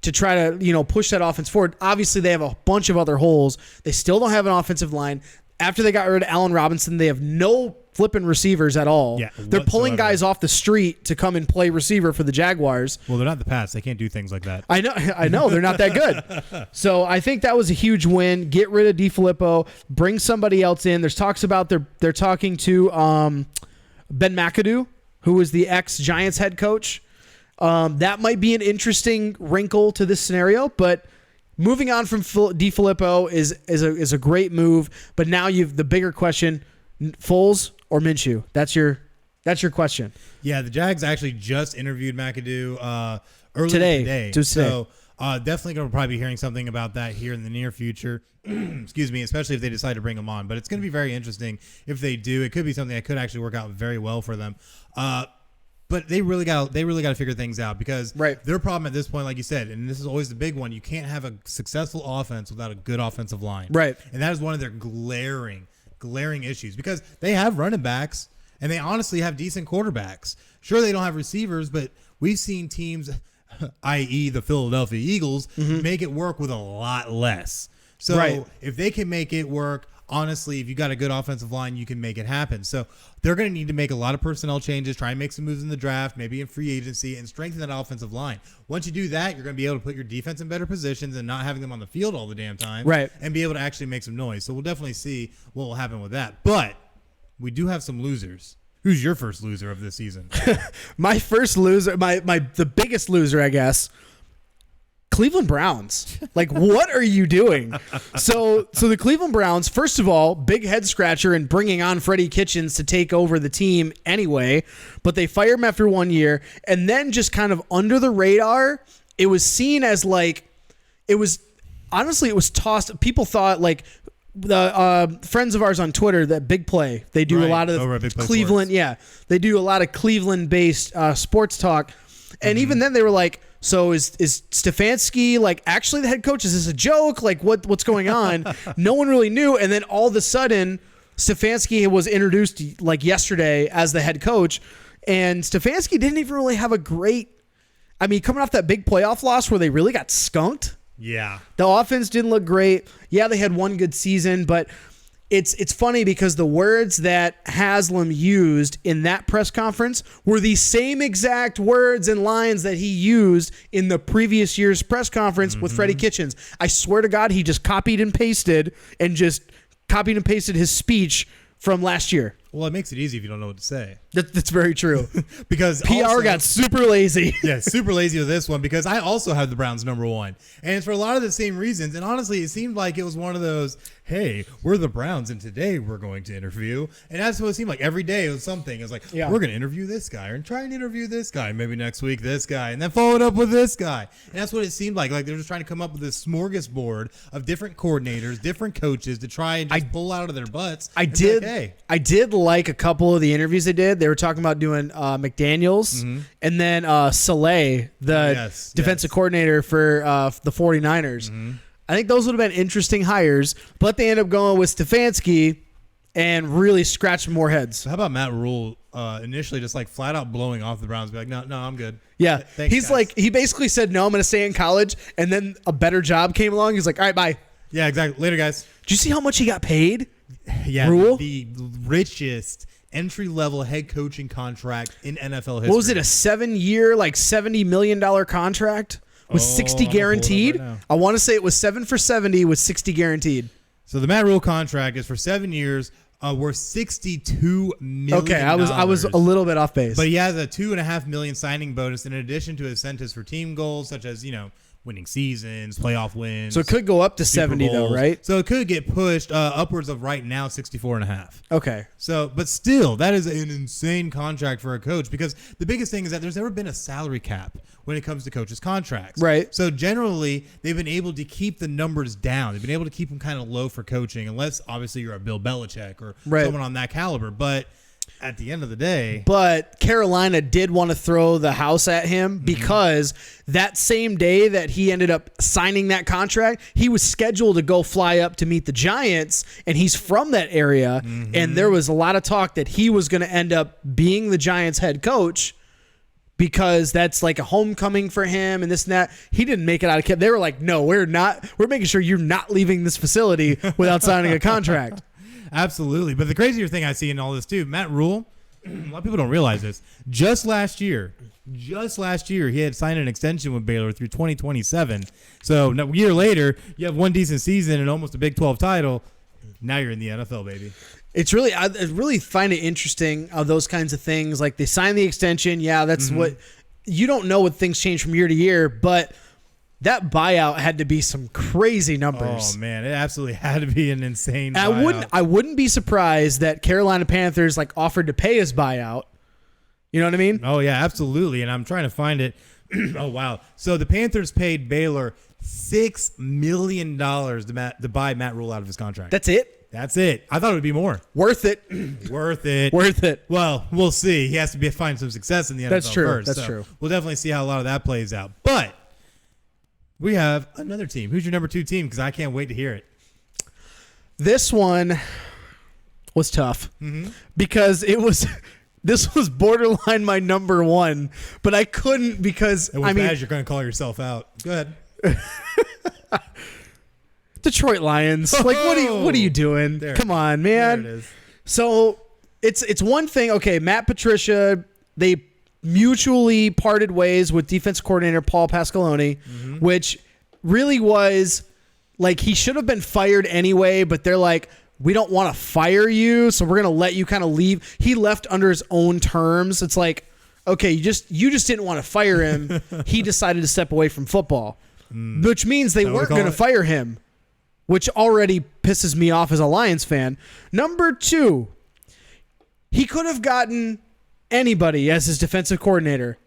to try to, push that offense forward. Obviously, they have a bunch of other holes. They still don't have an offensive line. After they got rid of Allen Robinson, they have no flipping receivers at all. Yeah, they're pulling guys off the street to come and play receiver for the Jaguars. Well, they're not the Pats. They can't do things like that. I know. They're not that good. So I think that was a huge win. Get rid of DeFilippo. Bring somebody else in. There's talks about they're talking to Ben McAdoo, who was the ex-Giants head coach. That might be an interesting wrinkle to this scenario, but moving on from DeFilippo is a great move. But now you've the bigger question: Foles or Minshew? That's your question. Yeah, the Jags actually just interviewed McAdoo earlier today. Just today. So definitely going to probably be hearing something about that here in the near future. Excuse me, especially if they decide to bring him on. But it's going to be very interesting if they do. It could be something that could actually work out very well for them. But they really got to figure things out because their problem at this point, like you said, and this is always the big one, you can't have a successful offense without a good offensive line. Right. And that is one of their glaring issues because they have running backs and they honestly have decent quarterbacks. Sure, they don't have receivers, but we've seen teams, i.e. the Philadelphia Eagles, make it work with a lot less. So if they can make it work, honestly, if you got a good offensive line, you can make it happen. So they're going to need to make a lot of personnel changes, try and make some moves in the draft, maybe in free agency, and strengthen that offensive line. Once you do that, you're going to be able to put your defense in better positions and not having them on the field all the damn time, and be able to actually make some noise. So we'll definitely see what will happen with that. But we do have some losers. Who's your first loser of this season? My first loser, the biggest loser, I guess. Cleveland Browns. Like, what are you doing? So the Cleveland Browns, first of all, big head scratcher in bringing on Freddie Kitchens to take over the team anyway, but they fire him after 1 year, and then just kind of under the radar, it was seen as like, it was tossed. People thought like the friends of ours on Twitter, that Big Play, they do a lot of Cleveland. Sports. Yeah, they do a lot of Cleveland-based sports talk, and even then they were like, so is Stefanski like actually the head coach? Is this a joke? Like what's going on? No one really knew. And then all of a sudden, Stefanski was introduced like yesterday as the head coach, and Stefanski didn't even really have a great. I mean, coming off that big playoff loss where they really got skunked. Yeah, the offense didn't look great. Yeah, they had one good season, but it's funny because the words that Haslam used in that press conference were the same exact words and lines that he used in the previous year's press conference with Freddie Kitchens. I swear to God, he just copied and pasted his speech from last year. Well, it makes it easy if you don't know what to say. That's very true. Because PR also got super lazy. Yeah, super lazy with this one because I also have the Browns #1. And it's for a lot of the same reasons. And honestly, it seemed like it was one of those, hey, we're the Browns and today we're going to interview. And that's what it seemed like. Every day it was something. It was like, we're going to interview this guy and try and interview this guy. Maybe next week this guy. And then follow it up with this guy. And that's what it seemed like. Like they're just trying to come up with this smorgasbord of different coordinators, different coaches to try and just pull out of their butts. I did like a couple of the interviews they did. They were talking about doing McDaniels and then Saleh, the defensive coordinator for the 49ers. I think those would have been interesting hires, but they end up going with Stefanski and really scratching more heads. So how about Matt Rule initially just like flat out blowing off the Browns, be like, no, I'm good. Yeah, thanks, he's guys. like, he basically said, no, I'm going to stay in college, and then a better job came along. He's like, all right, bye. Yeah, exactly. Later, guys. Did you see how much he got paid? Yeah, Rule? The richest entry-level head coaching contract in NFL history. What was it, a 7-year, like $70 million contract with 60 guaranteed? Right, I want to say it was 7 for 70 with 60 guaranteed. So the Matt Rule contract is for 7 years, worth $62 million. Okay, I was a little bit off base. But he has a $2.5 million signing bonus in addition to incentives for team goals, such as, winning seasons, playoff wins. So it could go up to 70 though, right? So it could get pushed upwards of right now 64.5. Okay. So, but still, that is an insane contract for a coach because the biggest thing is that there's never been a salary cap when it comes to coaches' contracts. Right. So generally, they've been able to keep the numbers down. They've been able to keep them kind of low for coaching, unless obviously you're a Bill Belichick or someone on that caliber. But at the end of the day. But Carolina did want to throw the house at him because that same day that he ended up signing that contract, he was scheduled to go fly up to meet the Giants, and he's from that area. And there was a lot of talk that he was going to end up being the Giants head coach because that's like a homecoming for him and this and that. He didn't make it out of camp. They were like, no, we're not. We're making sure you're not leaving this facility without signing a contract. Absolutely. But the crazier thing I see in all this too, Matt Rule, a lot of people don't realize this. Just last year, he had signed an extension with Baylor through 2027. So a year later, you have one decent season and almost a Big 12 title. Now you're in the NFL, baby. It's really, I really find it interesting those kinds of things. Like they sign the extension. Yeah, that's what you don't know what things change from year to year, but that buyout had to be some crazy numbers. Oh man, it absolutely had to be an insane buyout. I wouldn't be surprised that Carolina Panthers like offered to pay his buyout. You know what I mean? Oh yeah, absolutely. And I'm trying to find it Oh, wow. So the Panthers paid Baylor $6 million to buy Matt Rule out of his contract. That's it? That's it. I thought it would be more. Worth it. Worth it. Worth it. Well, we'll see. He has to find some success in the NFL That's true. first. That's so true. We'll definitely see how a lot of that plays out. But we have another team. Who's your number 2 team? Because I can't wait to hear it. This one was tough because this was borderline my number 1, but I couldn't because And with that, you're going to call yourself out. Go ahead. Detroit Lions. Like, what are you doing? Come on, man. There it is. So it's one thing. Okay, Matt Patricia, they mutually parted ways with defense coordinator Paul Pasqualoni, which really was like he should have been fired anyway, but they're like, we don't want to fire you, so we're going to let you kind of leave. He left under his own terms. It's like, okay, you just didn't want to fire him. He decided to step away from football, which means they weren't going to fire him, which already pisses me off as a Lions fan. Number 2, he could have gotten anybody as his defensive coordinator.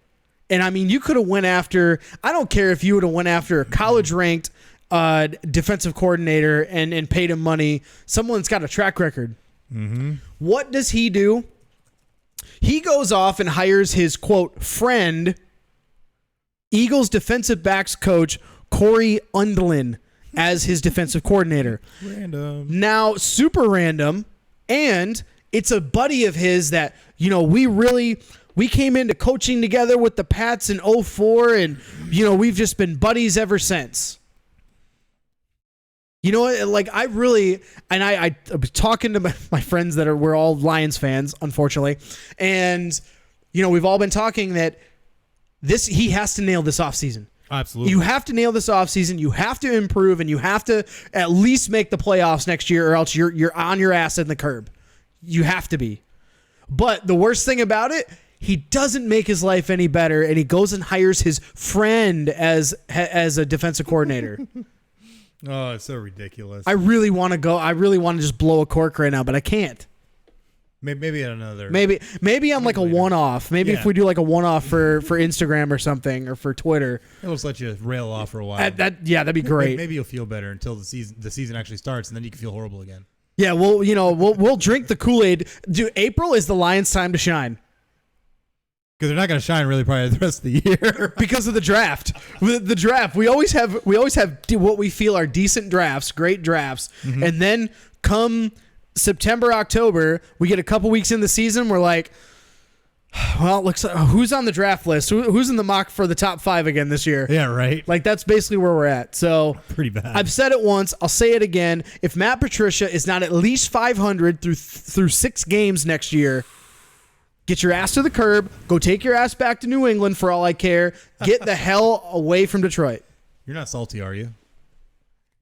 And I mean, you could have went after, I don't care if you would have went after a college-ranked defensive coordinator and paid him money. Someone's got a track record. What does he do? He goes off and hires his, quote, friend, Eagles defensive backs coach Corey Undlin as his defensive coordinator. Random. Now, super random, and it's a buddy of his that, we came into coaching together with the Pats in 2004, and, we've just been buddies ever since. You know what? Like, I really, and I was talking to my friends we're all Lions fans, unfortunately. And, we've all been talking that he has to nail this offseason. Absolutely. You have to nail this offseason. You have to improve, and you have to at least make the playoffs next year, or else you're on your ass in the curb. You have to be. But the worst thing about it, he doesn't make his life any better, and he goes and hires his friend as a defensive coordinator. Oh, it's so ridiculous. I really want to go. I really want to just blow a cork right now, but I can't. Maybe at another. Maybe I'm like a one-off. Maybe if we do like a one-off for Instagram or something, or for Twitter. It'll just let you rail off for a while. That'd be great. Maybe you'll feel better until the season actually starts, and then you can feel horrible again. Yeah, well, we'll drink the Kool-Aid. Dude, April is the Lions' time to shine. Because they're not going to shine really probably the rest of the year. Because of the draft. The draft. We always have what we feel are decent drafts, great drafts. And then come September, October, we get a couple weeks in the season, we're like, well, it looks like, who's on the draft list? Who's in the mock for the top 5 again this year? Yeah, right. Like, that's basically where we're at. So pretty bad. I've said it once. I'll say it again. If Matt Patricia is not at least 500 through 6 games next year, get your ass to the curb. Go take your ass back to New England for all I care. Get the hell away from Detroit. You're not salty, are you?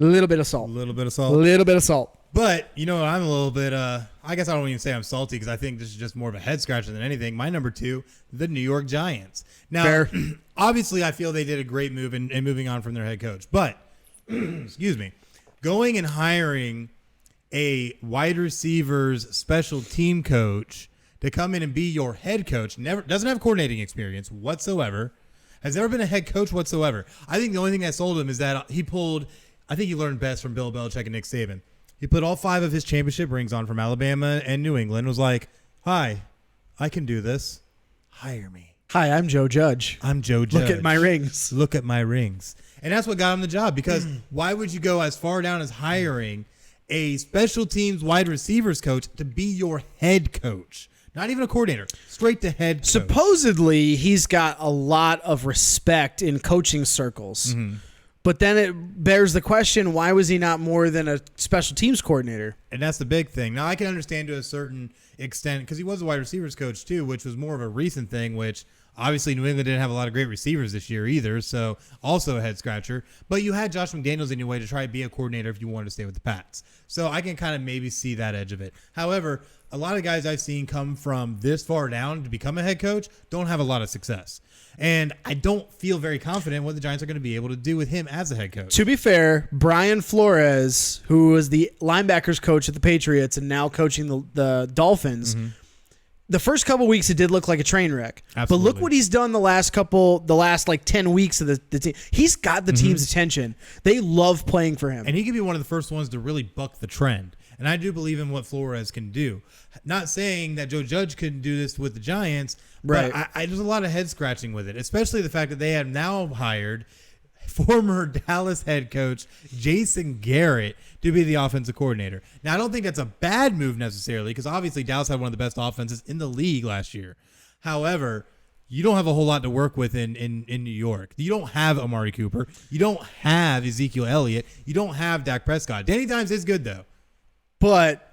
A little bit of salt. A little bit of salt. A little bit of salt. But, I'm a little bit, I guess I don't even say I'm salty because I think this is just more of a head scratcher than anything. My number 2, the New York Giants. Now, Fair. Obviously, I feel they did a great move in moving on from their head coach. But, excuse me, going and hiring a wide receivers special team coach to come in and be your head coach, doesn't have coordinating experience whatsoever, has never been a head coach whatsoever. I think the only thing that sold him is that I think he learned best from Bill Belichick and Nick Saban. He put all 5 of his championship rings on from Alabama and New England, was like, hi, I can do this. Hire me. Hi, I'm Joe Judge. I'm Joe Judge. Look at my rings. Look at my rings. And that's what got him the job, because why would you go as far down as hiring a special teams wide receivers coach to be your head coach? Not even a coordinator, straight to head coach. Supposedly, he's got a lot of respect in coaching circles. But then it bears the question, why was he not more than a special teams coordinator? And that's the big thing. Now, I can understand to a certain extent, because he was a wide receivers coach too, which was more of a recent thing, which obviously New England didn't have a lot of great receivers this year either, so also a head scratcher. But you had Josh McDaniels in your way to try to be a coordinator if you wanted to stay with the Pats. So I can kind of maybe see that edge of it. However, a lot of guys I've seen come from this far down to become a head coach don't have a lot of success. And I don't feel very confident what the Giants are going to be able to do with him as a head coach. To be fair, Brian Flores, who was the linebackers coach at the Patriots and now coaching the Dolphins, the first couple weeks it did look like a train wreck. Absolutely. But look what he's done the last like 10 weeks of the team. He's got the team's attention. They love playing for him. And he could be one of the first ones to really buck the trend. And I do believe in what Flores can do. Not saying that Joe Judge couldn't do this with the Giants, right. but there's a lot of head scratching with it, especially the fact that they have now hired former Dallas head coach Jason Garrett to be the offensive coordinator. Now, I don't think that's a bad move necessarily, because obviously Dallas had one of the best offenses in the league last year. However, you don't have a whole lot to work with in New York. You don't have Amari Cooper. You don't have Ezekiel Elliott. You don't have Dak Prescott. Danny Dimes is good, though. But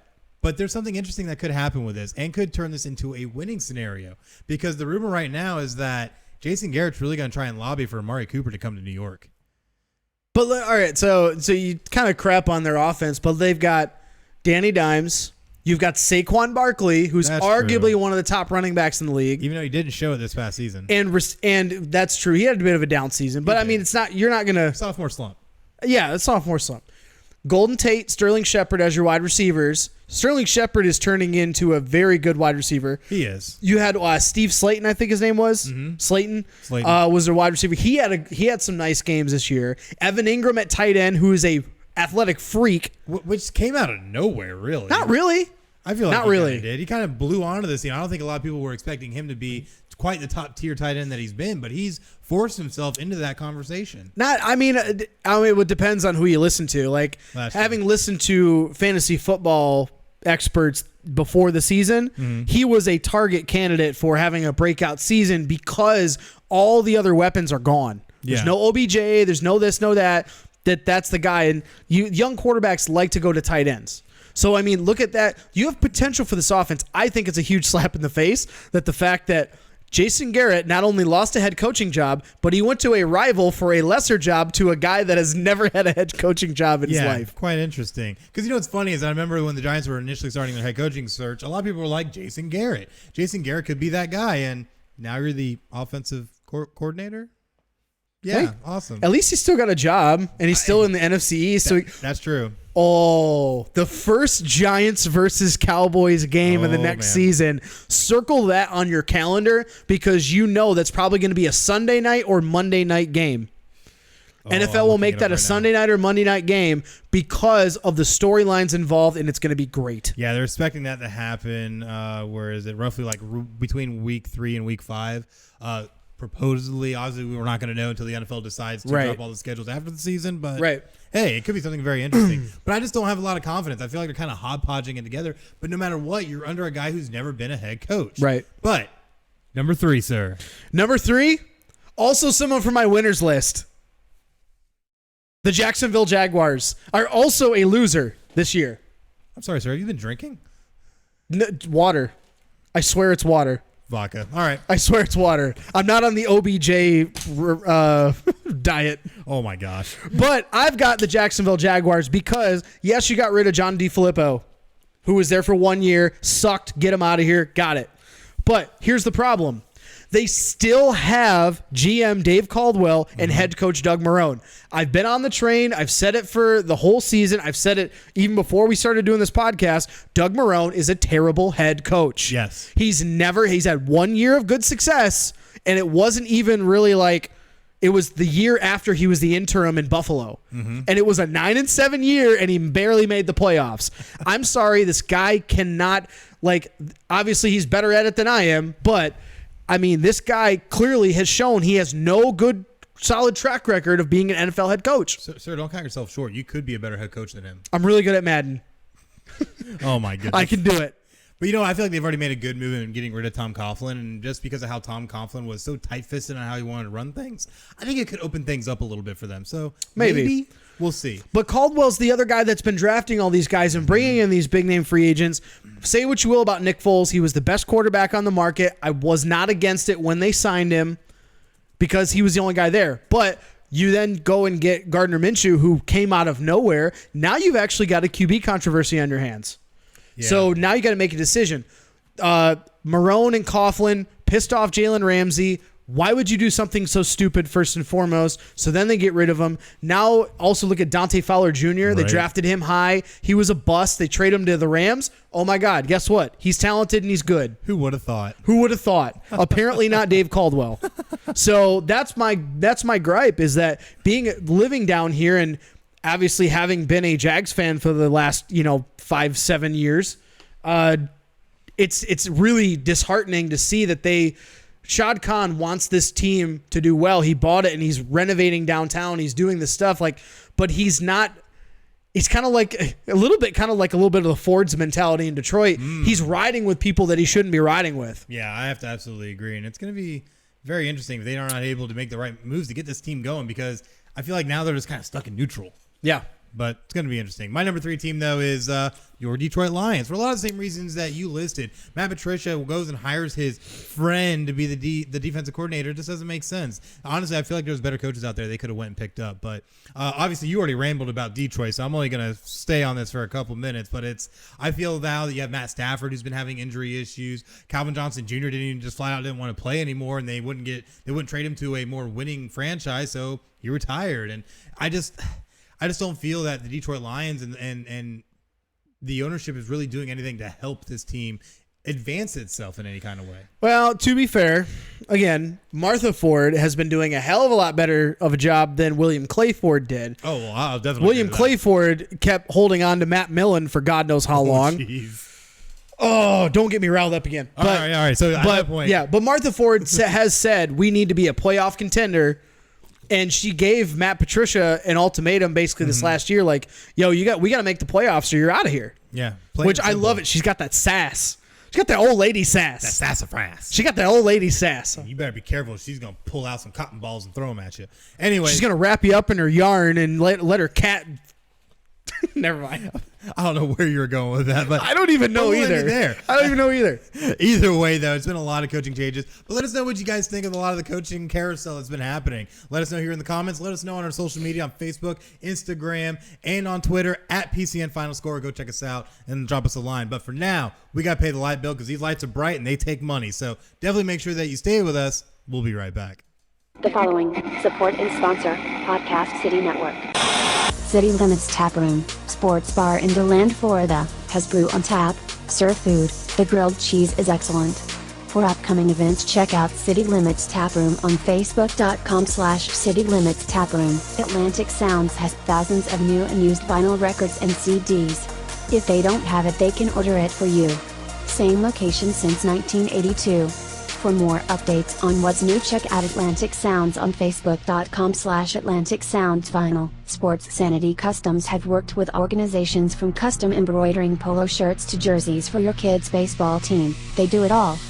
there's something interesting that could happen with this and could turn this into a winning scenario, because the rumor right now is that Jason Garrett's really going to try and lobby for Amari Cooper to come to New York. But all right, so you kind of crap on their offense, but they've got Danny Dimes. You've got Saquon Barkley, who's arguably one of the top running backs in the league, even though he didn't show it this past season. And that's true. He had a bit of a down season, but I mean, you're not gonna sophomore slump. Yeah, it's sophomore slump. Golden Tate, Sterling Shepard as your wide receivers. Sterling Shepard is turning into a very good wide receiver. He is. You had Steve Slayton, I think his name was. Slayton was their wide receiver. He had some nice games this year. Evan Ingram at tight end, who is a athletic freak, which came out of nowhere, really. Not really. I feel like not he really did. He kind of blew onto this team. I don't think a lot of people were expecting him to be quite the top tier tight end that he's been, but he's forced himself into that conversation. It depends on who you listen to. Like, having listened to fantasy football experts before the season, he was a target candidate for having a breakout season because all the other weapons are gone. There's no OBJ, there's no this, no that. That's the guy. And young quarterbacks like to go to tight ends. So, I mean, look at that. You have potential for this offense. I think it's a huge slap in the face that the fact that Jason Garrett not only lost a head coaching job, but he went to a rival for a lesser job to a guy that has never had a head coaching job in his life. Quite interesting. Because what's funny is I remember when the Giants were initially starting their head coaching search, a lot of people were like, Jason Garrett. Jason Garrett could be that guy, and now you're the offensive coordinator? Yeah, hey, awesome. At least he's still got a job, and he's still in the NFC East. That's true. Oh, the first Giants versus Cowboys game of the next season. Circle that on your calendar, because that's probably going to be a Sunday night or Monday night game. NFL will make that a Sunday night or Monday night game because of the storylines involved, and it's going to be great. Yeah, they're expecting that to happen. Where is it? Roughly like between week 3 and week 5. Supposedly, obviously, we're not going to know until the NFL decides to drop all the schedules after the season. But hey, it could be something very interesting. But I just don't have a lot of confidence. I feel like they're kind of hodgepodging it together. But no matter what, you're under a guy who's never been a head coach. Right. But number 3, sir. Number 3, also someone from my winners list. The Jacksonville Jaguars are also a loser this year. I'm sorry, sir. Have you been drinking? Water. I swear it's water. Vodka. All right. I swear it's water. I'm not on the OBJ diet. Oh, my gosh. But I've got the Jacksonville Jaguars because, yes, you got rid of John DeFilippo, who was there for 1 year, sucked, get him out of here, got it. But here's the problem. They still have GM Dave Caldwell and head coach Doug Marrone. I've been on the train. I've said it for the whole season. I've said it even before we started doing this podcast. Doug Marrone is a terrible head coach. Yes. He's had 1 year of good success, and it wasn't even really like it was the year after he was the interim in Buffalo. And it was a 9-7 year, and he barely made the playoffs. I'm sorry, this guy cannot, obviously he's better at it than I am, but I mean, this guy clearly has shown he has no good, solid track record of being an NFL head coach. Sir, don't count yourself short. You could be a better head coach than him. I'm really good at Madden. Oh, my goodness. I can do it. But, I feel like they've already made a good move in getting rid of Tom Coughlin. And just because of how Tom Coughlin was so tight-fisted on how he wanted to run things, I think it could open things up a little bit for them. So maybe we'll see. But Caldwell's the other guy that's been drafting all these guys and bringing in these big-name free agents. Say what you will about Nick Foles. He was the best quarterback on the market. I was not against it when they signed him because he was the only guy there. But you then go and get Gardner Minshew, who came out of nowhere. Now you've actually got a QB controversy on your hands. Yeah. So now you got to make a decision. Marrone and Coughlin pissed off Jalen Ramsey, Why would you do something so stupid first and foremost? So then they get rid of him. Now also look at Dante Fowler Jr. They drafted him high. He was a bust. They trade him to the Rams. Oh my God, guess what? He's talented and he's good. Who would have thought? Who would have thought? Apparently not Dave Caldwell. So that's my gripe, is that living down here and obviously having been a Jags fan for the last 5-7 years, it's really disheartening to see that Shad Khan wants this team to do well. He bought it and he's renovating downtown. He's doing this stuff but he's not. It's kind of like a little bit of the Ford's mentality in Detroit. He's riding with people that he shouldn't be riding with. Yeah, I have to absolutely agree. And it's going to be very interesting if they are not able to make the right moves to get this team going, because I feel like now they're just kind of stuck in neutral. Yeah. But it's going to be interesting. My number 3 team, though, is your Detroit Lions. For a lot of the same reasons that you listed. Matt Patricia goes and hires his friend to be the defensive coordinator. It just doesn't make sense. Honestly, I feel like there's better coaches out there they could have went and picked up. But obviously, you already rambled about Detroit, so I'm only going to stay on this for a couple minutes. But I feel now that you have Matt Stafford, who's been having injury issues. Calvin Johnson Jr. didn't want to play anymore, and they wouldn't trade him to a more winning franchise, so he retired. And I just don't feel that the Detroit Lions and the ownership is really doing anything to help this team advance itself in any kind of way. Well, to be fair, again, Martha Ford has been doing a hell of a lot better of a job than William Clay Ford did. Oh, well, I'll definitely William Clay Ford kept holding on to Matt Millen for God knows how long. Oh, don't get me riled up again. All right. So at that point. Yeah, but Martha Ford has said we need to be a playoff contender. And she gave Matt Patricia an ultimatum basically this last year, like, yo, we got to make the playoffs or you're out of here. Yeah. Which I love it. She's got that sass. She got that old lady sass. That sassafras. She got that old lady sass. You better be careful. She's going to pull out some cotton balls and throw them at you. Anyway. She's going to wrap you up in her yarn and let her cat. Never mind. I don't know where you're going with that, but I don't even know either. I don't even know either. Either way, though, it's been a lot of coaching changes. But let us know what you guys think of a lot of the coaching carousel that's been happening. Let us know here in the comments. Let us know on our social media on Facebook, Instagram, and on Twitter at PCN FinalScore. Go check us out and drop us a line. But for now, we got to pay the light bill because these lights are bright and they take money. So definitely make sure that you stay with us. We'll be right back. The following support and sponsor Podcast City Network. City Limits Tap Room, sports bar in DeLand, Florida, has brew on tap, serve food, the grilled cheese is excellent. For upcoming events, check out City Limits Tap Room on Facebook.com/City Limits Tap Room. Atlantic Sounds has thousands of new and used vinyl records and CDs. If they don't have it, they can order it for you. Same location since 1982. For more updates on what's new, check out Atlantic Sounds on Facebook.com/Atlantic Sounds Vinyl. Sports Sanity Customs have worked with organizations from custom embroidering polo shirts to jerseys for your kids' baseball team. They do it all.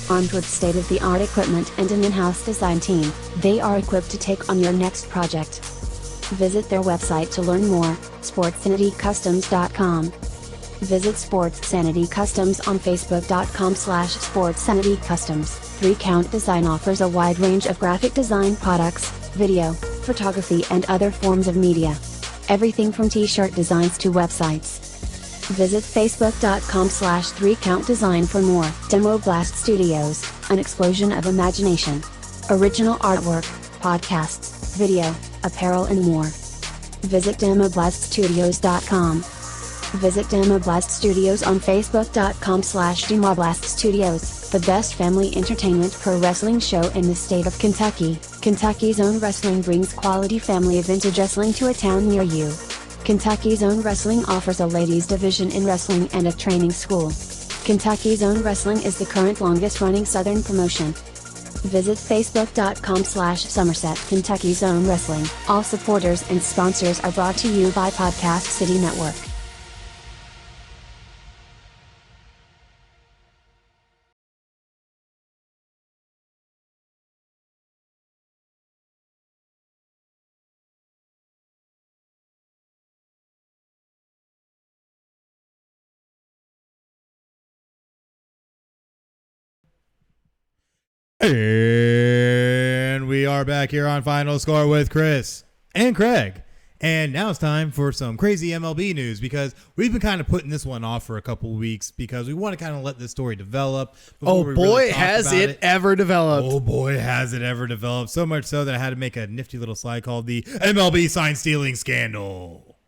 Armed with state-of-the-art equipment and an in-house design team, they are equipped to take on your next project. Visit their website to learn more, sportsanitycustoms.com. Visit Sports Sanity Customs on Facebook.com/Sports Sanity Customs. 3 Count Design offers a wide range of graphic design products, video, photography, and other forms of media. Everything from t-shirt designs to websites. Visit Facebook.com/3 Count Design for more. Demo Blast Studios, an explosion of imagination. Original artwork, podcasts, video, apparel, and more. Visit demoblaststudios.com. Visit Demoblast Studios on Facebook.com/Demoblast Studios, the best family entertainment pro wrestling show in the state of Kentucky. Kentucky's Own Wrestling brings quality family vintage wrestling to a town near you. Kentucky's Own Wrestling offers a ladies division in wrestling and a training school. Kentucky's Own Wrestling is the current longest running Southern promotion. Visit Facebook.com/Somerset Kentucky's Own Wrestling. All supporters and sponsors are brought to you by Podcast City Network. And we are back here on Final Score with Chris and Craig. And now it's time for some crazy MLB news because we've been kind of putting this one off for a couple weeks because we want to kind of let this story develop. Oh boy, has it ever developed. Oh boy, has it ever developed. So much so that I had to make a nifty little slide called the MLB sign stealing scandal.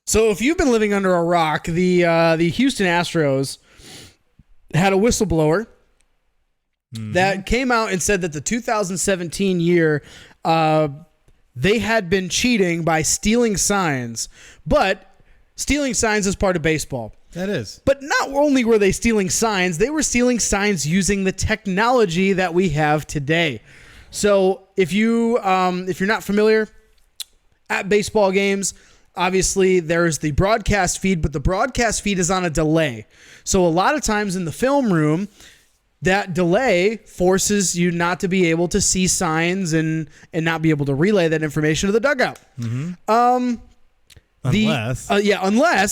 So if you've been living under a rock, the Houston Astros had a whistleblower that came out and said that the 2017 year, they had been cheating by stealing signs, but stealing signs is part of baseball. That is. But not only were they stealing signs, they were stealing signs using the technology that we have today. So if you're not familiar, at baseball games, obviously there's the broadcast feed, but the broadcast feed is on a delay. So a lot of times in the film room, that delay forces you not to be able to see signs and not be able to relay that information to the dugout. Unless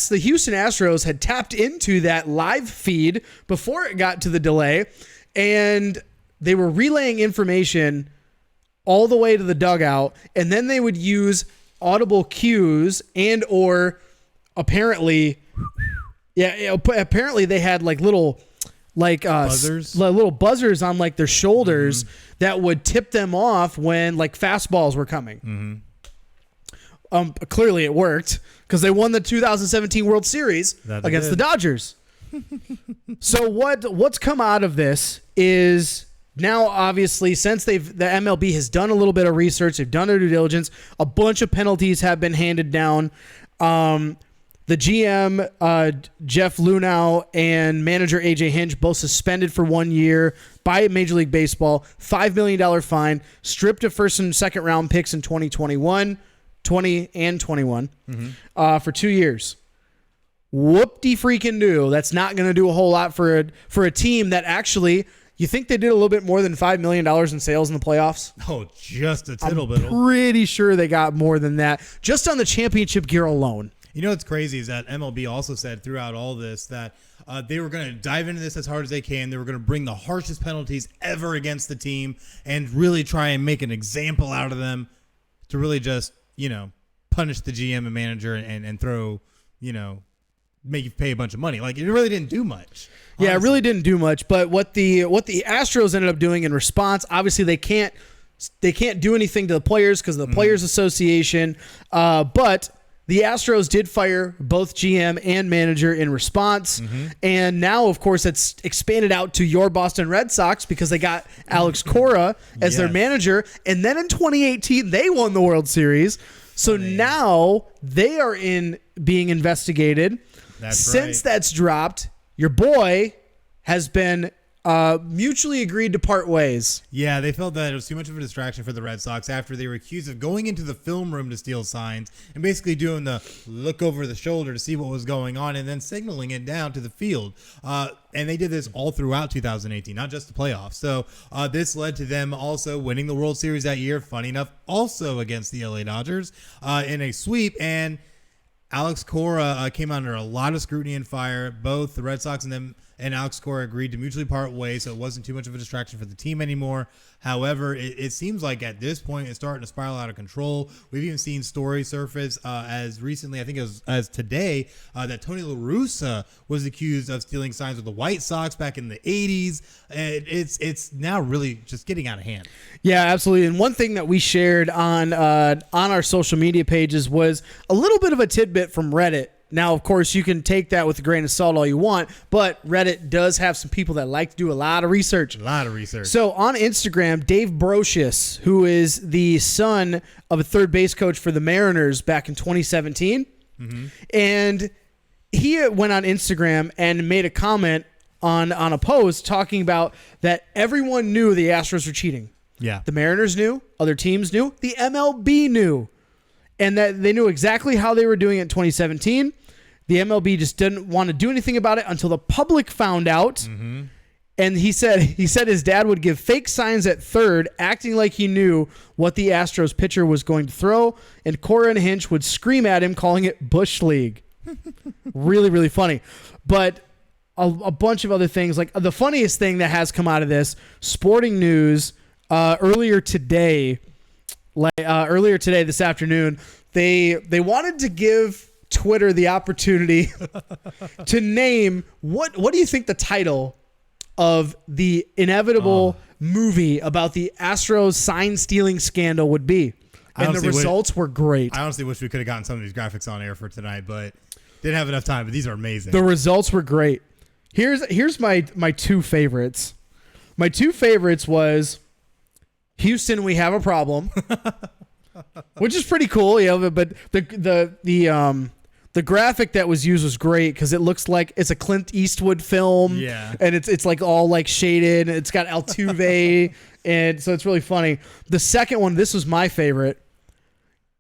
the Houston Astros had tapped into that live feed before it got to the delay, and they were relaying information all the way to the dugout, and then they would use audible cues and or apparently they had like little buzzers? Little buzzers on like their shoulders that would tip them off when like fastballs were coming. Clearly it worked because they won the 2017 World Series against the Dodgers. So what's come out of this is now obviously since the MLB has done a little bit of research, they've done their due diligence, a bunch of penalties have been handed down. The GM, Jeff Lunau, and manager A.J. Hinch both suspended for 1 year by Major League Baseball, $5 million fine, stripped of first and second round picks in 2021, 20 and 21, for 2 years. Whoop-de-freaking-do. That's not going to do a whole lot for a team that actually, you think they did a little bit more than $5 million in sales in the playoffs? Oh, just a tittle bit. Pretty sure they got more than that, just on the championship gear alone. You know what's crazy is that MLB also said throughout all this that they were going to dive into this as hard as they can. They were going to bring the harshest penalties ever against the team and really try and make an example out of them to really just, punish the GM and manager and throw, make you pay a bunch of money. Like, it really didn't do much. Honestly. Yeah, it really didn't do much. But what the Astros ended up doing in response, obviously they can't do anything to the players because of the Players Association, but the Astros did fire both GM and manager in response. And now, of course, it's expanded out to your Boston Red Sox because they got Alex Cora as their manager. And then in 2018, they won the World Series. So now they are being investigated. Since that's dropped, your boy has been mutually agreed to part ways. Yeah, they felt that it was too much of a distraction for the Red Sox after they were accused of going into the film room to steal signs and basically doing the look over the shoulder to see what was going on and then signaling it down to the field. And they did this all throughout 2018, not just the playoffs. So this led to them also winning the World Series that year, funny enough, also against the LA Dodgers in a sweep. And Alex Cora came under a lot of scrutiny and fire. Both the Red Sox and Alex Cora agreed to mutually part ways, so it wasn't too much of a distraction for the team anymore. However, it seems like at this point it's starting to spiral out of control. We've even seen stories surface as recently, I think it was as today, that Tony La Russa was accused of stealing signs with the White Sox back in the 80s. It's now really just getting out of hand. Yeah, absolutely. And one thing that we shared on our social media pages was a little bit of a tidbit from Reddit. Now, of course, you can take that with a grain of salt all you want, but Reddit does have some people that like to do a lot of research. So on Instagram, Dave Brocious, who is the son of a third base coach for the Mariners back in 2017, and he went on Instagram and made a comment on a post talking about that everyone knew the Astros were cheating. Yeah. The Mariners knew, other teams knew, the MLB knew. And that they knew exactly how they were doing it in 2017. The MLB just didn't want to do anything about it until the public found out. And he said his dad would give fake signs at third, acting like he knew what the Astros pitcher was going to throw. And Cora and Hinch would scream at him, calling it Bush League. Really, really funny. But a bunch of other things. Like the funniest thing that has come out of this, Sporting News, earlier today, this afternoon, They wanted to give Twitter the opportunity to name what do you think the title of the inevitable movie about the Astros sign stealing scandal would be? And the results were great. I honestly wish we could have gotten some of these graphics on air for tonight, but didn't have enough time. But these are amazing. The results were great. Here's my two favorites. My two favorites was Houston, we have a problem, which is pretty cool, but the graphic that was used was great because it looks like it's a Clint Eastwood film. Yeah. And it's like all like shaded. It's got Altuve. And so it's really funny. The second one, this was my favorite.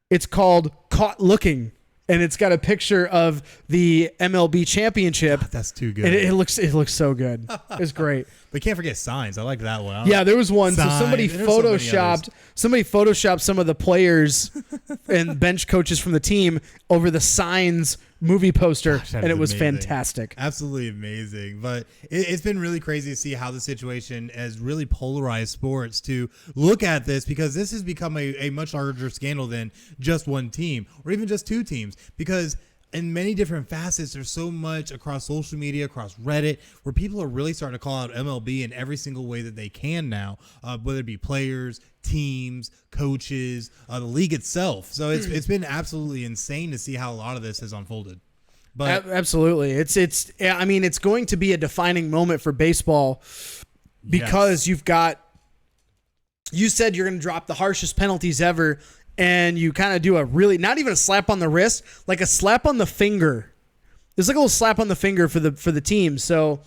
It's called Caught Looking. And it's got a picture of the MLB championship. That's too good. And it looks so good. It's great. But can't forget signs. I like that one. Yeah, there was one. Signs. So somebody photoshopped some of the players and bench coaches from the team over the Signs movie poster, and it was amazing. Fantastic. Absolutely amazing. But it's been really crazy to see how the situation has really polarized sports to look at this, because this has become a much larger scandal than just one team or even just two teams, because in many different facets, there's so much across social media, across Reddit, where people are really starting to call out MLB in every single way that they can now, whether it be players, teams, coaches, the league itself. So it's been absolutely insane to see how a lot of this has unfolded. But absolutely, it's going to be a defining moment for baseball, because you said you're going to drop the harshest penalties ever. And you kind of do a really, not even a slap on the wrist, like a slap on the finger. There's like a little slap on the finger for the team. So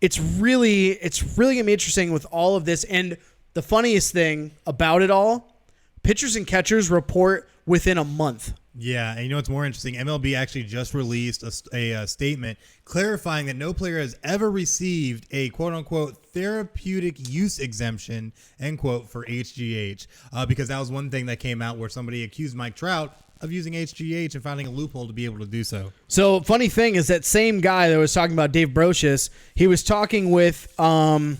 it's really gonna be interesting with all of this. And the funniest thing about it all, pitchers and catchers report within a month. Yeah, and you know what's more interesting? MLB actually just released a statement clarifying that no player has ever received a quote-unquote therapeutic use exemption, end quote, for HGH, because that was one thing that came out where somebody accused Mike Trout of using HGH and finding a loophole to be able to do so. So funny thing is that same guy that was talking about Dave Brocious, he was talking with one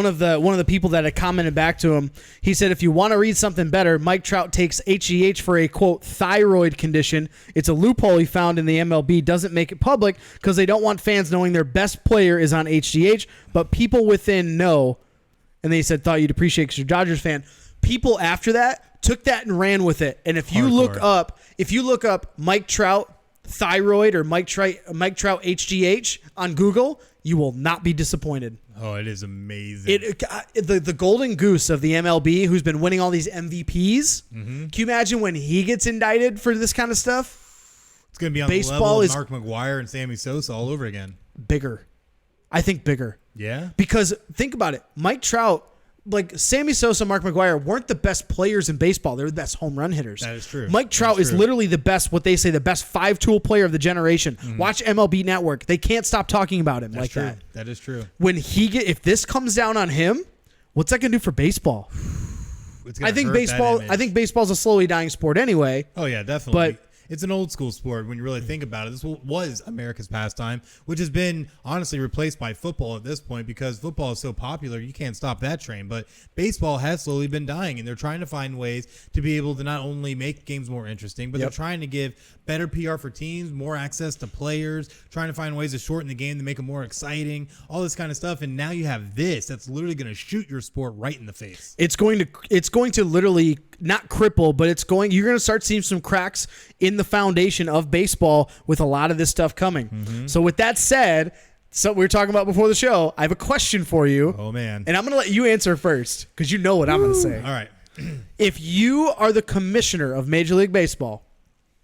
of the people that had commented back to him. He said, if you want to read something better, Mike Trout takes HGH for a, quote, thyroid condition. It's a loophole he found in the MLB. Doesn't make it public because they don't want fans knowing their best player is on HGH, but people within know. And they said, thought you'd appreciate because you're a Dodgers fan. People after that took that and ran with it. And if you look up Mike Trout thyroid or Mike Trout HGH on Google, you will not be disappointed. Oh, it is amazing. The golden goose of the MLB, who's been winning all these MVPs. Mm-hmm. Can you imagine when he gets indicted for this kind of stuff? It's going to be on the level of Mark McGwire and Sammy Sosa all over again. Bigger. I think bigger. Yeah? Because think about it. Mike Trout, like Sammy Sosa, Mark McGwire weren't the best players in baseball. They were the best home run hitters. That is true. Mike Trout is literally the best, what they say, the best 5-tool player of the generation. Mm. Watch MLB Network. They can't stop talking about him like that. That is true. If this comes down on him, what's that going to do for baseball? I think baseball's a slowly dying sport anyway. Oh yeah, definitely. But it's an old school sport when you really think about it. This was America's pastime, which has been honestly replaced by football at this point because football is so popular. You can't stop that train. But baseball has slowly been dying, and they're trying to find ways to be able to not only make games more interesting, but they're trying to give better PR for teams, more access to players, trying to find ways to shorten the game to make it more exciting, all this kind of stuff. And now you have this that's literally going to shoot your sport right in the face. It's going to literally not cripple, but you're going to start seeing some cracks in the foundation of baseball with a lot of this stuff coming. Mm-hmm. So with that said, so we were talking about before the show, I have a question for you. Oh man. And I'm going to let you answer first because you know what I'm going to say. All right. If you are the commissioner of Major League Baseball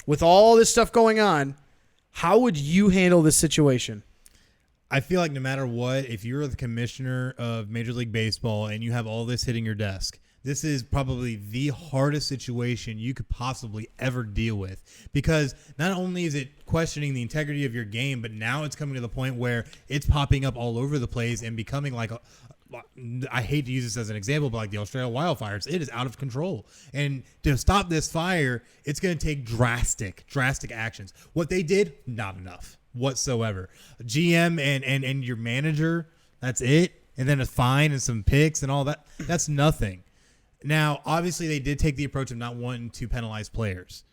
with all this stuff going on, how would you handle this situation? I feel like no matter what, if you're the commissioner of Major League Baseball and you have all this hitting your desk, this is probably the hardest situation you could possibly ever deal with, because not only is it questioning the integrity of your game, but now it's coming to the point where it's popping up all over the place and becoming like I hate to use this as an example, but like the Australia wildfires, it is out of control. And to stop this fire, it's going to take drastic actions. What they did, not enough whatsoever. GM and your manager, that's it. And then a fine and some picks and all that. That's nothing. Now, obviously, they did take the approach of not wanting to penalize players.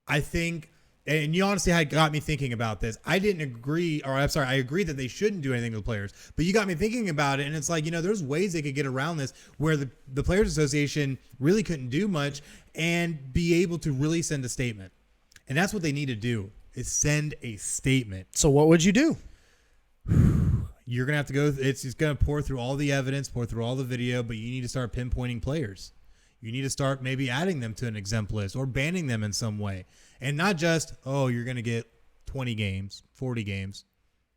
I think, and you honestly had got me thinking about this. I didn't agree, or I'm sorry, I agree that they shouldn't do anything to the players, but you got me thinking about it, and it's like, there's ways they could get around this where the Players Association really couldn't do much and be able to really send a statement. And that's what they need to do, is send a statement. So what would you do? You're going to have to go, it's going to pour through all the evidence, pour through all the video, but you need to start pinpointing players. You need to start maybe adding them to an exempt list or banning them in some way. And not just, you're going to get 20 games, 40 games.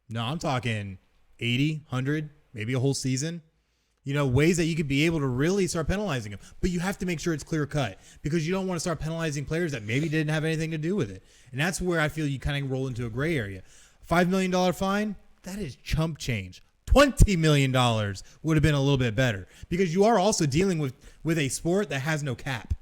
No, I'm talking 80, 100, maybe a whole season. Ways that you could be able to really start penalizing them. But you have to make sure it's clear cut, because you don't want to start penalizing players that maybe didn't have anything to do with it. And that's where I feel you kind of roll into a gray area. $5 million fine, that is chump change. $20 million would have been a little bit better, because you are also dealing with a sport that has no cap.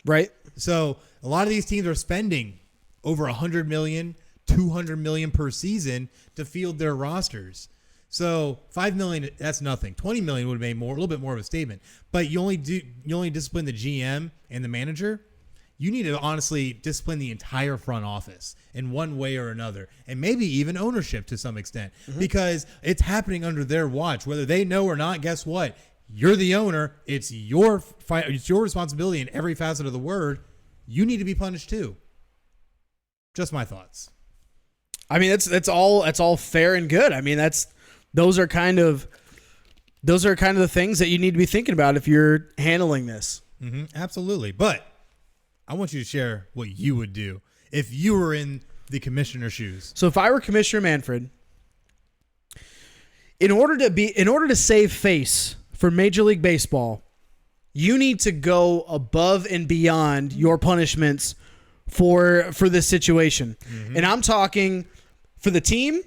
Right. So a lot of these teams are spending over $100 million, $200 million per season to field their rosters. So $5 million, that's nothing. $20 million would have made a little bit more of a statement. But you only discipline the GM and the manager. You need to honestly discipline the entire front office in one way or another, and maybe even ownership to some extent, because it's happening under their watch, whether they know or not. Guess what? You're the owner. It's your responsibility in every facet of the word. You need to be punished too. Just my thoughts. I mean, that's all fair and good. I mean, those are kind of the things that you need to be thinking about if you're handling this. Mm-hmm, absolutely. But I want you to share what you would do if you were in the commissioner's shoes. So if I were Commissioner Manfred, in order to save face for Major League Baseball, you need to go above and beyond your punishments for this situation. Mm-hmm. And I'm talking for the team.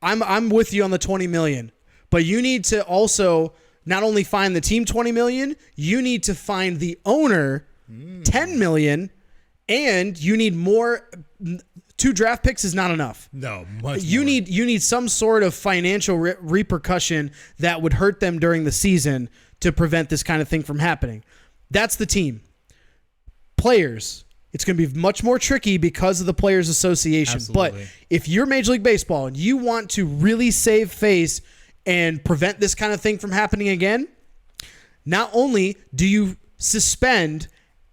I'm with you on the $20 million, but you need to also not only fine the team $20 million, you need to fine the owner $10 million, and you need more. 2 draft picks is not enough. No, much you more. need some sort of financial repercussion that would hurt them during the season to prevent this kind of thing from happening. That's the team. Players, it's going to be much more tricky because of the Players Association. Absolutely. But if you're Major League Baseball and you want to really save face and prevent this kind of thing from happening again, not only do you suspend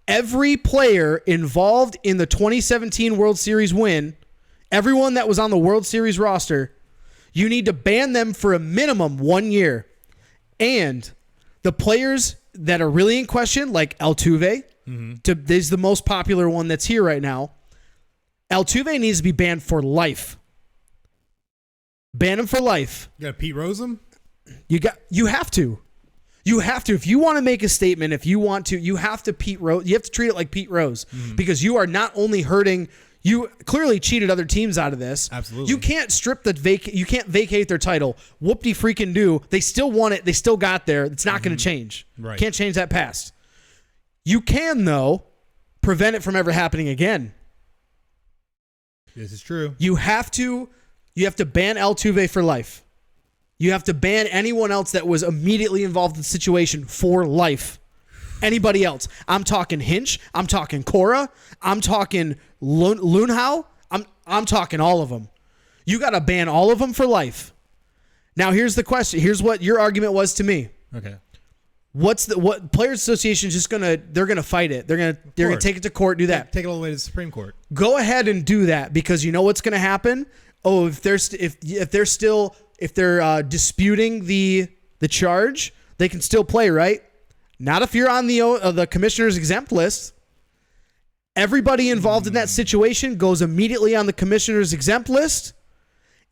every player involved in the 2017 World Series win, everyone that was on the World Series roster, you need to ban them for a minimum 1 year. And the players that are really in question, like Altuve, this is the most popular one that's here right now. Altuve needs to be banned for life. Ban him for life. You got to Pete Rose him? You have to. You have to. If you want to make a statement, you have to Pete Rose. You have to treat it like Pete Rose, because you are not only hurting. You clearly cheated other teams out of this. Absolutely. You can't strip you can't vacate their title. Whoop-de freaking do. They still won it. They still got there. It's not going to change. Right. Can't change that past. You can, though, prevent it from ever happening again. This is true. You have to ban Altuve for life. You have to ban anyone else that was immediately involved in the situation for life. Anybody else. I'm talking Hinch. I'm talking Cora. I'm talking Lunhau. I'm talking all of them. You got to ban all of them for life. Now, here's the question. Here's what your argument was to me. Okay. What Players Association is just they're gonna fight it. They're gonna take it to court, do that. Take it all the way to the Supreme Court. Go ahead and do that, because you know what's gonna happen? Oh, if they're disputing the charge, they can still play, right? Not if you're on the commissioner's exempt list. Everybody involved in that situation goes immediately on the commissioner's exempt list,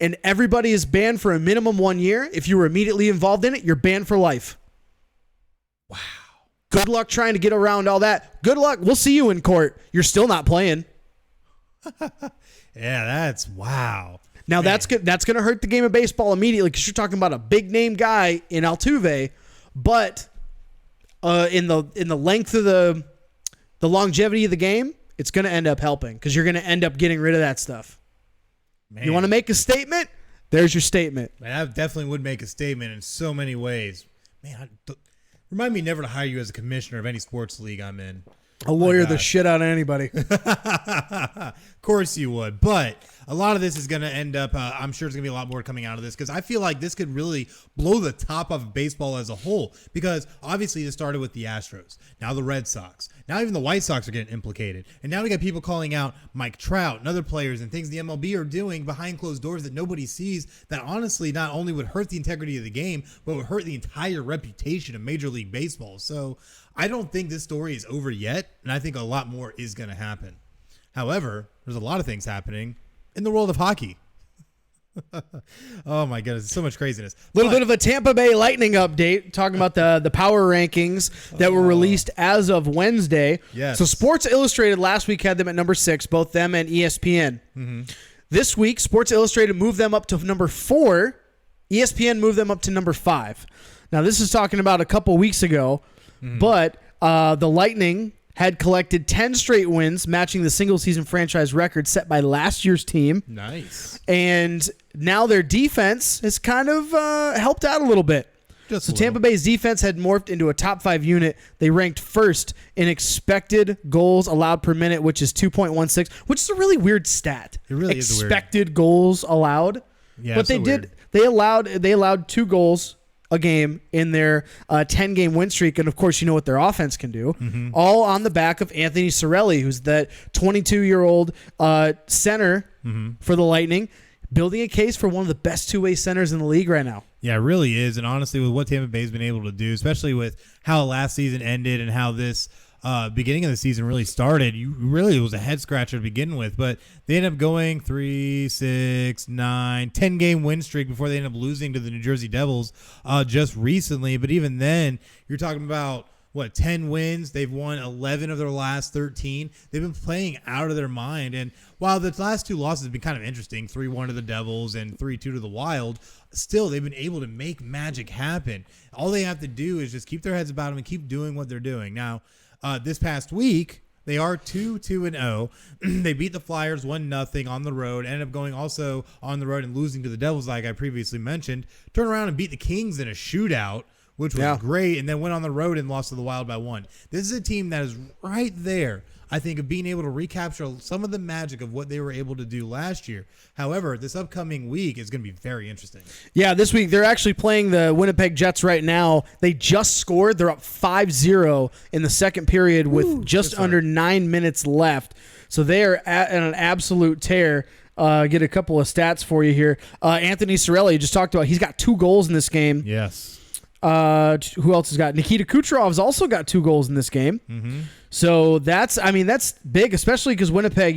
and everybody is banned for a minimum 1 year. If you were immediately involved in it, you're banned for life. Wow. Good luck trying to get around all that. Good luck. We'll see you in court. You're still not playing. Yeah, that's wow. Now, Man. that's going to hurt the game of baseball immediately, because you're talking about a big name guy in Altuve, but in the length of the longevity of the game, it's going to end up helping, because you're going to end up getting rid of that stuff. Man. You want to make a statement? There's your statement. Man, that definitely would make a statement in so many ways. Man, Remind me never to hire you as a commissioner of any sports league I'm in. I'll lawyer the shit out of anybody. Of course you would. But a lot of this is going to end up, I'm sure there's going to be a lot more coming out of this because I feel like this could really blow the top off of baseball as a whole because obviously this started with the Astros, now the Red Sox, now even the White Sox are getting implicated. And now we got people calling out Mike Trout and other players and things the MLB are doing behind closed doors that nobody sees that honestly not only would hurt the integrity of the game, but would hurt the entire reputation of Major League Baseball. So I don't think this story is over yet, and I think a lot more is going to happen. However, there's a lot of things happening in the world of hockey. Oh my goodness, so much craziness. Little bit of a Tampa Bay Lightning update, talking about the power rankings that were released as of Wednesday. Yes. So Sports Illustrated last week had them at number 6, both them and ESPN. Mm-hmm. This week, Sports Illustrated moved them up to number 4. ESPN moved them up to number 5. Now, this is talking about a couple weeks ago. But the Lightning had collected 10 straight wins, matching the single-season franchise record set by last year's team. Nice. And now their defense has kind of helped out a little bit. So Tampa Bay's defense had morphed into a top 5 unit. They ranked first in expected goals allowed per minute, which is 2.16, which is a really weird stat. It really is weird. Expected goals allowed. Yeah, but they did. They allowed 2 goals a game in their 10-game win streak, and of course you know what their offense can do. Mm-hmm. All on the back of Anthony Cirelli, who's that 22-year-old center for the Lightning, building a case for one of the best two-way centers in the league right now. Yeah, it really is, and honestly, with what Tampa Bay's been able to do, especially with how last season ended and how this beginning of the season really started, it was a head scratcher to begin with, but they ended up going 3, 6, 9, 10-game win streak before they ended up losing to the New Jersey Devils just recently. But even then, you're talking about 10 wins. They've won 11 of their last 13. They've been playing out of their mind. And while the last 2 losses have been kind of interesting, 3-1 to the Devils and 3-2 to the Wild, still they've been able to make magic happen. All they have to do is just keep their heads about them and keep doing what they're doing. Now, this past week, they are 2-2-0. They beat the Flyers 1-0 on the road. Ended up going also on the road and losing to the Devils, like I previously mentioned. Turn around and beat the Kings in a shootout, which was great, and then went on the road and lost to the Wild by 1. This is a team that is right there, I think, of being able to recapture some of the magic of what they were able to do last year. However, this upcoming week is going to be very interesting. Yeah, this week they're actually playing the Winnipeg Jets right now. They just scored. They're up 5-0 in the second period with just under 9 minutes left. So they are at an absolute tear. Get a couple of stats for you here. Anthony Cirelli, just talked about, he's got 2 goals in this game. Yes. Who else has got? Nikita Kucherov's also got 2 goals in this game. Mm-hmm. So that's big, especially because Winnipeg,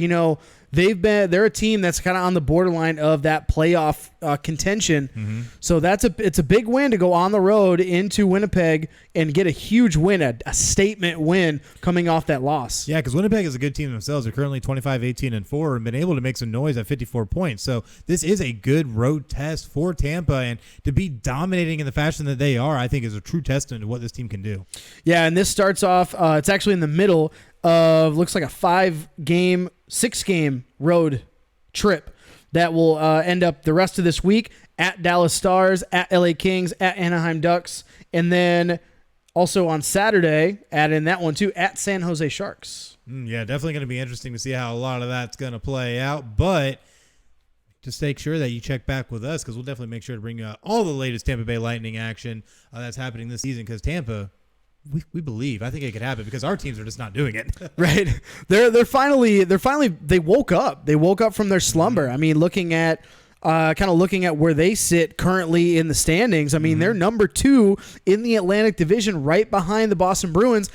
they're a team that's kind of on the borderline of that playoff contention. Mm-hmm. So it's a big win to go on the road into Winnipeg and get a huge win, a statement win coming off that loss. Yeah, because Winnipeg is a good team themselves. They're currently 25-18-4 and been able to make some noise at 54 points. So this is a good road test for Tampa, and to be dominating in the fashion that they are, I think, is a true testament to what this team can do. Yeah, and this starts off. It's actually in the middle of looks like a 6-game road trip that will end up the rest of this week at Dallas Stars, at LA Kings, at Anaheim Ducks, and then also on Saturday, add in that one too, at San Jose Sharks. Yeah, definitely going to be interesting to see how a lot of that's going to play out, but just make sure that you check back with us because we'll definitely make sure to bring you all the latest Tampa Bay Lightning action that's happening this season because Tampa, we believe. I think it could happen because our teams are just not doing it. Right. They're finally they woke up. They woke up from their slumber. I mean, looking at where they sit currently in the standings. I mean, they're number 2 in the Atlantic Division, right behind the Boston Bruins,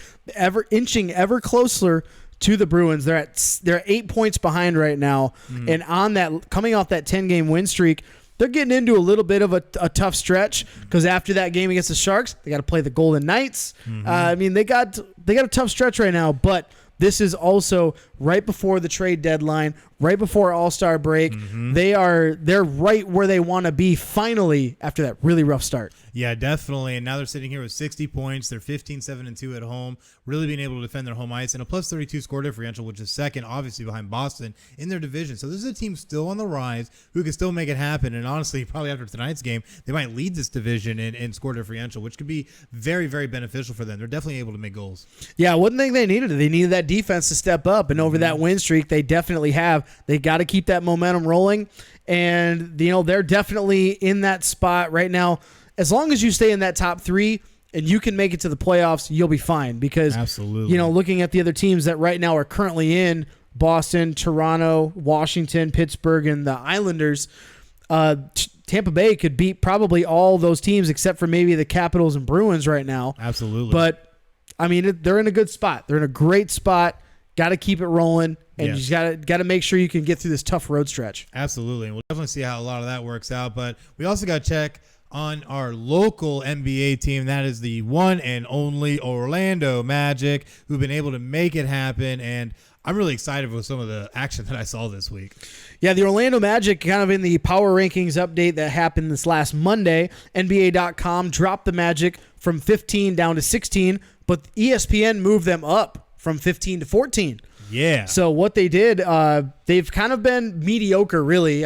inching ever closer to the Bruins. They're 8 points behind right now, and on that, coming off that 10-game win streak, they're getting into a little bit of a tough stretch because after that game against the Sharks, they got to play the Golden Knights. I mean, they got a tough stretch right now, but this is also right before the trade deadline, right before All-Star break. They're right where they want to be finally after that really rough start. Yeah, definitely. And now they're sitting here with 60 points. They're 15-7-2 at home, really being able to defend their home ice and a plus 32 score differential, which is second, obviously, behind Boston in their division. So this is a team still on the rise who can still make it happen. And honestly, probably after tonight's game, they might lead this division in score differential, which could be very, very beneficial for them. They're definitely able to make goals. Yeah, one thing they needed that defense to step up. And over that win streak, they definitely have. They got to keep that momentum rolling. And, they're definitely in that spot right now. As long as you stay in that top 3 and you can make it to the playoffs, you'll be fine. Because, absolutely, looking at the other teams that right now are currently in Boston, Toronto, Washington, Pittsburgh, and the Islanders, Tampa Bay could beat probably all those teams except for maybe the Capitals and Bruins right now. Absolutely. But, they're in a good spot. They're in a great spot. Got to keep it rolling. And you just got to make sure you can get through this tough road stretch. Absolutely. And we'll definitely see how a lot of that works out. But we also got to check on our local NBA team. That is the one and only Orlando Magic, who've been able to make it happen. And I'm really excited with some of the action that I saw this week. Yeah, the Orlando Magic, kind of in the power rankings update that happened this last Monday, NBA.com dropped the Magic from 15 down to 16, but ESPN moved them up from 15 to 14. Yeah. So what they did, they've kind of been mediocre, really.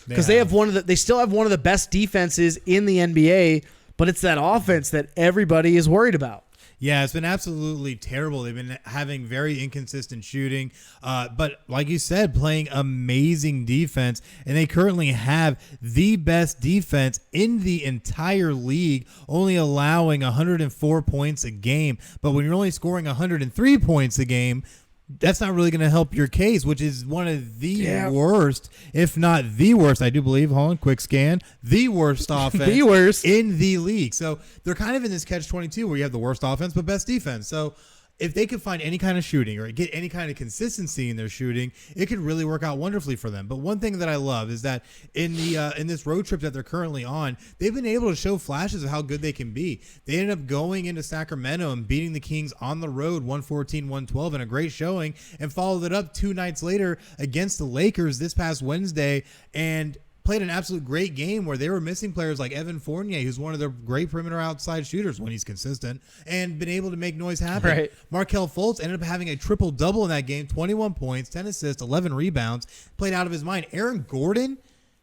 Because they still have one of the best defenses in the NBA, but it's that offense that everybody is worried about. Yeah, it's been absolutely terrible. They've been having very inconsistent shooting, but like you said, playing amazing defense, and they currently have the best defense in the entire league, only allowing 104 points a game. But when you're only scoring 103 points a game, that's not really going to help your case, which is one of the worst, if not the worst, I do believe, hold on, quick scan, the worst offense the worst in the league. So they're kind of in this catch-22 where you have the worst offense but best defense. So if they could find any kind of shooting or get any kind of consistency in their shooting, it could really work out wonderfully for them. But one thing that I love is that in this road trip that they're currently on, they've been able to show flashes of how good they can be. They ended up going into Sacramento and beating the Kings on the road 114-112 in a great showing, and followed it up 2 nights later against the Lakers this past Wednesday and played an absolute great game where they were missing players like Evan Fournier, who's one of their great perimeter outside shooters when he's consistent, and been able to make noise happen. Right. Markelle Fultz ended up having a triple-double in that game, 21 points, 10 assists, 11 rebounds, played out of his mind. Aaron Gordon,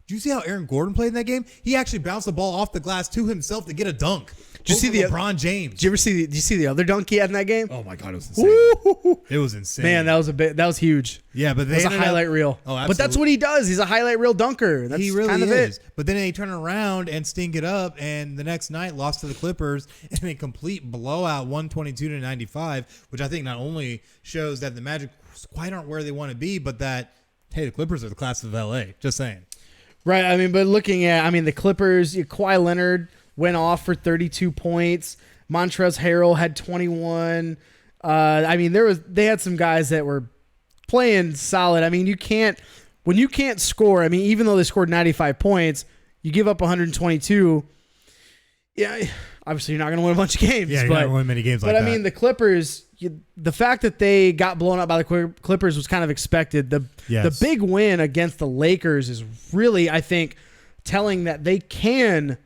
did you see how Aaron Gordon played in that game? He actually bounced the ball off the glass to himself to get a dunk. Did you see LeBron James? Did you see the other dunk he had in that game? Oh my God, it was insane. It was insane. Man, that was huge. Yeah, but it was a highlight reel. Oh, absolutely. But that's what he does. He's a highlight reel dunker. That's he really kind of is. it. But then they turn around and stink it up, and the next night lost to the Clippers in a complete blowout, 122-95, which I think not only shows that the Magic quite aren't where they want to be, but that, hey, the Clippers are the class of LA. Just saying. Right. But looking at, the Clippers, Kawhi Leonard went off for 32 points. Montrezl Harrell had 21. They had some guys that were playing solid. When you can't score, even though they scored 95 points, you give up 122. Yeah, obviously you're not going to win a bunch of games. Yeah, you're not going to win many games like that. But the Clippers, the fact that they got blown up by the Clippers was kind of expected. The big win against the Lakers is really, I think, telling that they can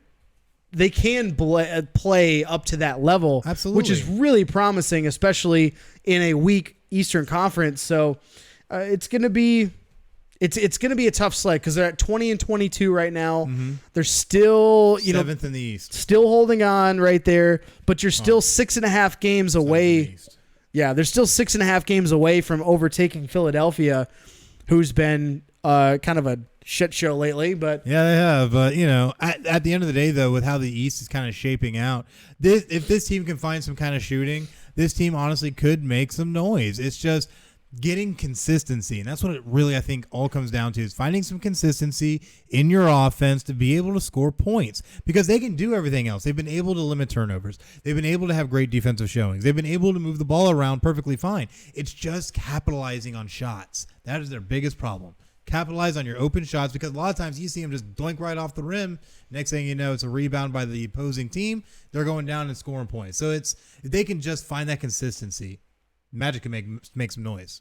play up to that level. Absolutely. Which is really promising, especially in a weak Eastern Conference. So it's going to be a tough sled because they're at 20-22 right now. Mm-hmm. They're still, seventh in the East, still holding on right there, but you're still 6.5 games away. Yeah, they're still 6.5 games away from overtaking Philadelphia, who's been kind of a shit show lately. But yeah, they have. But at the end of the day, though, with how the East is kind of shaping out, if this team can find some kind of shooting, this team honestly could make some noise. It's just getting consistency, and that's what it really, I think, all comes down to, is finding some consistency in your offense to be able to score points, because they can do everything else. They've been able to limit turnovers. They've been able to have great defensive showings. They've been able to move the ball around perfectly fine. It's just capitalizing on shots. That is their biggest problem. Capitalize on your open shots, because a lot of times you see them just doink right off the rim. Next thing you know, it's a rebound by the opposing team. They're going down and scoring points. So if they can just find that consistency, Magic can make some noise.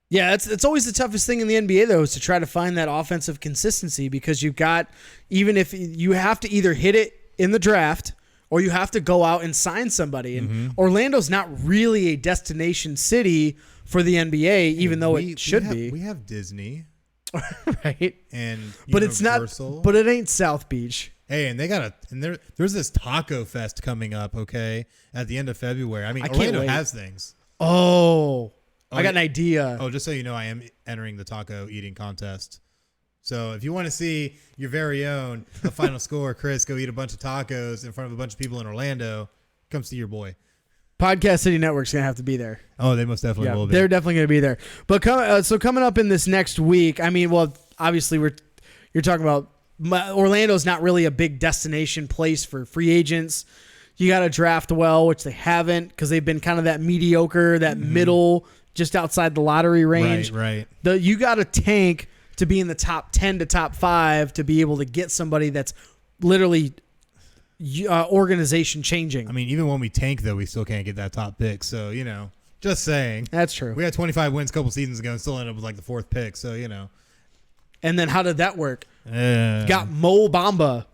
Yeah, it's always the toughest thing in the NBA, though, is to try to find that offensive consistency because you've got, even if you have to either hit it in the draft or you have to go out and sign somebody. And Orlando's not really a destination city for the NBA, even though it should be. We have Disney. Right. And but Universal. it's not, but it ain't South Beach. Hey, and there's this Taco Fest coming up, okay, at the end of February. I mean, Orlando has things. Oh, I got an idea. Oh, just so you know, I am entering the taco eating contest. So if you want to see your very own the final score, Chris, go eat a bunch of tacos in front of a bunch of people in Orlando, come see your boy. Podcast City Network's going to have to be there. Oh, they most definitely will be. They're definitely going to be there. But coming up in this next week, I mean, well, obviously you're talking about Orlando's not really a big destination place for free agents. You got to draft well, which they haven't because they've been kind of that mediocre, that middle, just outside the lottery range. Right. You got to tank to be in the top 10 to top 5 to be able to get somebody that's literally organization changing. I mean, even when we tank, though, we still can't get that top pick. So, just saying. That's true. We had 25 wins a couple seasons ago and still ended up with like the 4th pick. So, And then how did that work? Got Mo Bamba.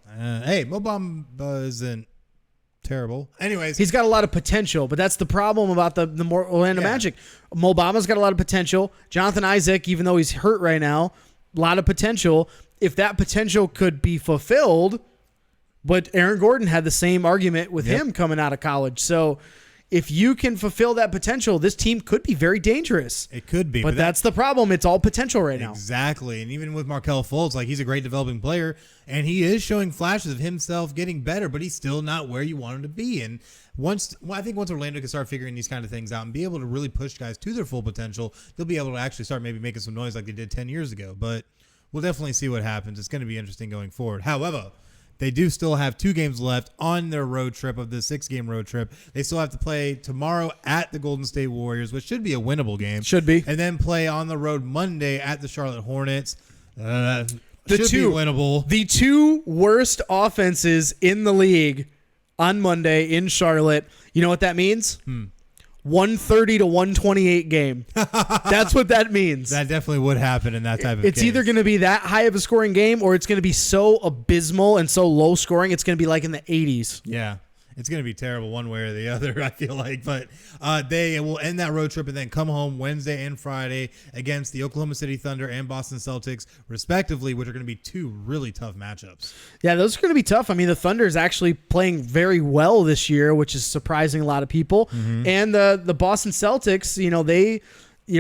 Hey, Mo Bamba isn't terrible. Anyways. He's got a lot of potential, but that's the problem about the Orlando Magic. Mo Bamba's got a lot of potential. Jonathan Isaac, even though he's hurt right now, a lot of potential. If that potential could be fulfilled, but Aaron Gordon had the same argument with him coming out of college. So if you can fulfill that potential, this team could be very dangerous. It could be. But that's the problem. It's all potential right now. Exactly. And even with Markelle Fultz, he's a great developing player, and he is showing flashes of himself getting better, but he's still not where you want him to be. And I think once Orlando can start figuring these kind of things out and be able to really push guys to their full potential, they'll be able to actually start maybe making some noise like they did 10 years ago. But we'll definitely see what happens. It's going to be interesting going forward. However, they do still have 2 games left on their road trip of the 6-game road trip. They still have to play tomorrow at the Golden State Warriors, which should be a winnable game. Should be. And then play on the road Monday at the Charlotte Hornets. Should be winnable. The 2 worst offenses in the league on Monday in Charlotte. You know what that means? 130 to 128 game. That's what that means. That definitely would happen in that type of case. It's either going to be that high of a scoring game or it's going to be so abysmal and so low scoring, it's going to be like in the 80s. Yeah. It's going to be terrible one way or the other, I feel like. But they will end that road trip and then come home Wednesday and Friday against the Oklahoma City Thunder and Boston Celtics, respectively, which are going to be 2 really tough matchups. Yeah, those are going to be tough. I mean, the Thunder is actually playing very well this year, which is surprising a lot of people. And the Boston Celtics, they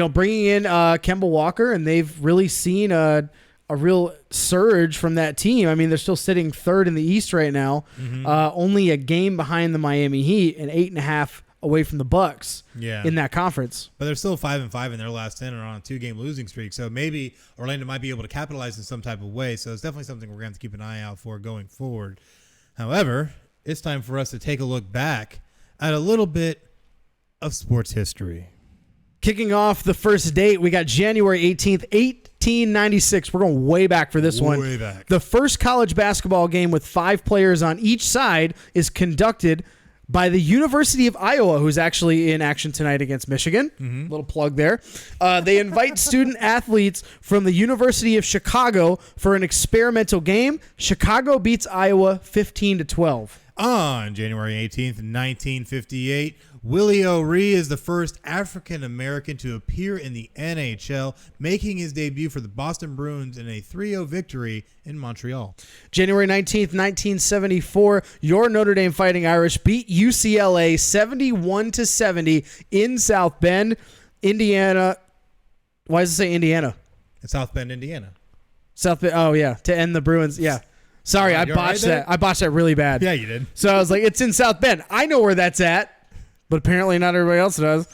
bringing in Kemba Walker, and they've really seen a real surge from that team. I mean, they're still sitting 3rd in the East right now, only a game behind the Miami Heat and 8.5 away from the Bucks in that conference. But they're still 5-5 in their last 10 and are on a 2-game losing streak. So maybe Orlando might be able to capitalize in some type of way. So it's definitely something we're going to have to keep an eye out for going forward. However, it's time for us to take a look back at a little bit of sports history. Kicking off the first date, we got January 18th, 1896. We're going way back for this one. Way back. The first college basketball game with 5 players on each side is conducted by the University of Iowa, who's actually in action tonight against Michigan. Little plug there. They invite student athletes from the University of Chicago for an experimental game. Chicago beats Iowa 15-12. On January 18th, 1958, Willie O'Ree is the first African-American to appear in the NHL, making his debut for the Boston Bruins in a 3-0 victory in Montreal. January 19th, 1974, your Notre Dame Fighting Irish beat UCLA 71-70 in South Bend, Indiana. Why does it say Indiana? In South Bend, Indiana. South Bend, oh yeah, to end the Bruins, yeah. Sorry, I botched that. I botched that really bad. Yeah, you did. So I was like, it's in South Bend. I know where that's at, but apparently not everybody else does.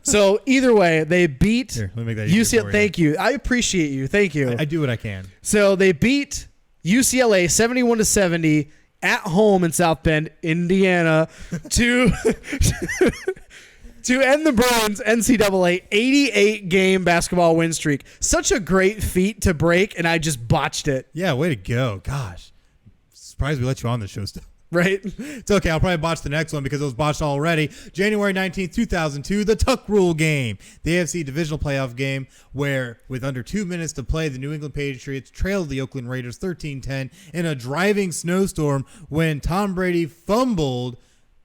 So either way, they beat Here, let me make that easier UCLA. for you. Thank you. I appreciate you. Thank you. I do what I can. So they beat UCLA 71-70 at home in South Bend, Indiana, to to end the Bruins NCAA 88-game basketball win streak. Such a great feat to break, and I just botched it. Yeah, way to go. Gosh. Surprised we let you on this show still. Right? It's okay. I'll probably botch the next one because it was botched already. January 19th, 2002, the Tuck Rule game. The AFC divisional playoff game where, with under 2 minutes to play, the New England Patriots trailed the Oakland Raiders 13-10 in a driving snowstorm when Tom Brady fumbled,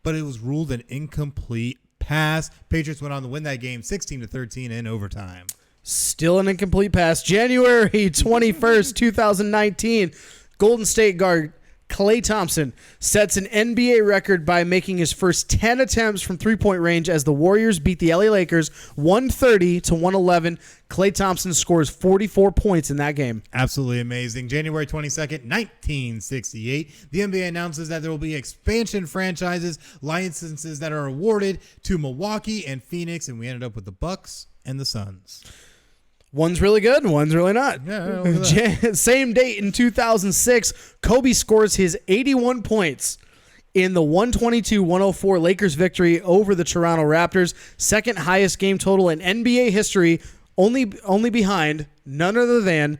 but it was ruled an incomplete pass. Patriots went on to win that game 16-13 in overtime. Still an incomplete pass. January 21st, 2019, Golden State guard Klay Thompson sets an NBA record by making his first 10 attempts from three-point range as the Warriors beat the LA Lakers 130-111. Klay Thompson scores 44 points in that game. Absolutely amazing. January 22nd, 1968, the NBA announces that there will be expansion franchises, licenses that are awarded to Milwaukee and Phoenix, and we ended up with the Bucks and the Suns. One's really good and one's really not. Yeah, look at that. Same date in 2006, Kobe scores his 81 points in the 122-104 Lakers victory over the Toronto Raptors. Second highest game total in NBA history, only behind none other than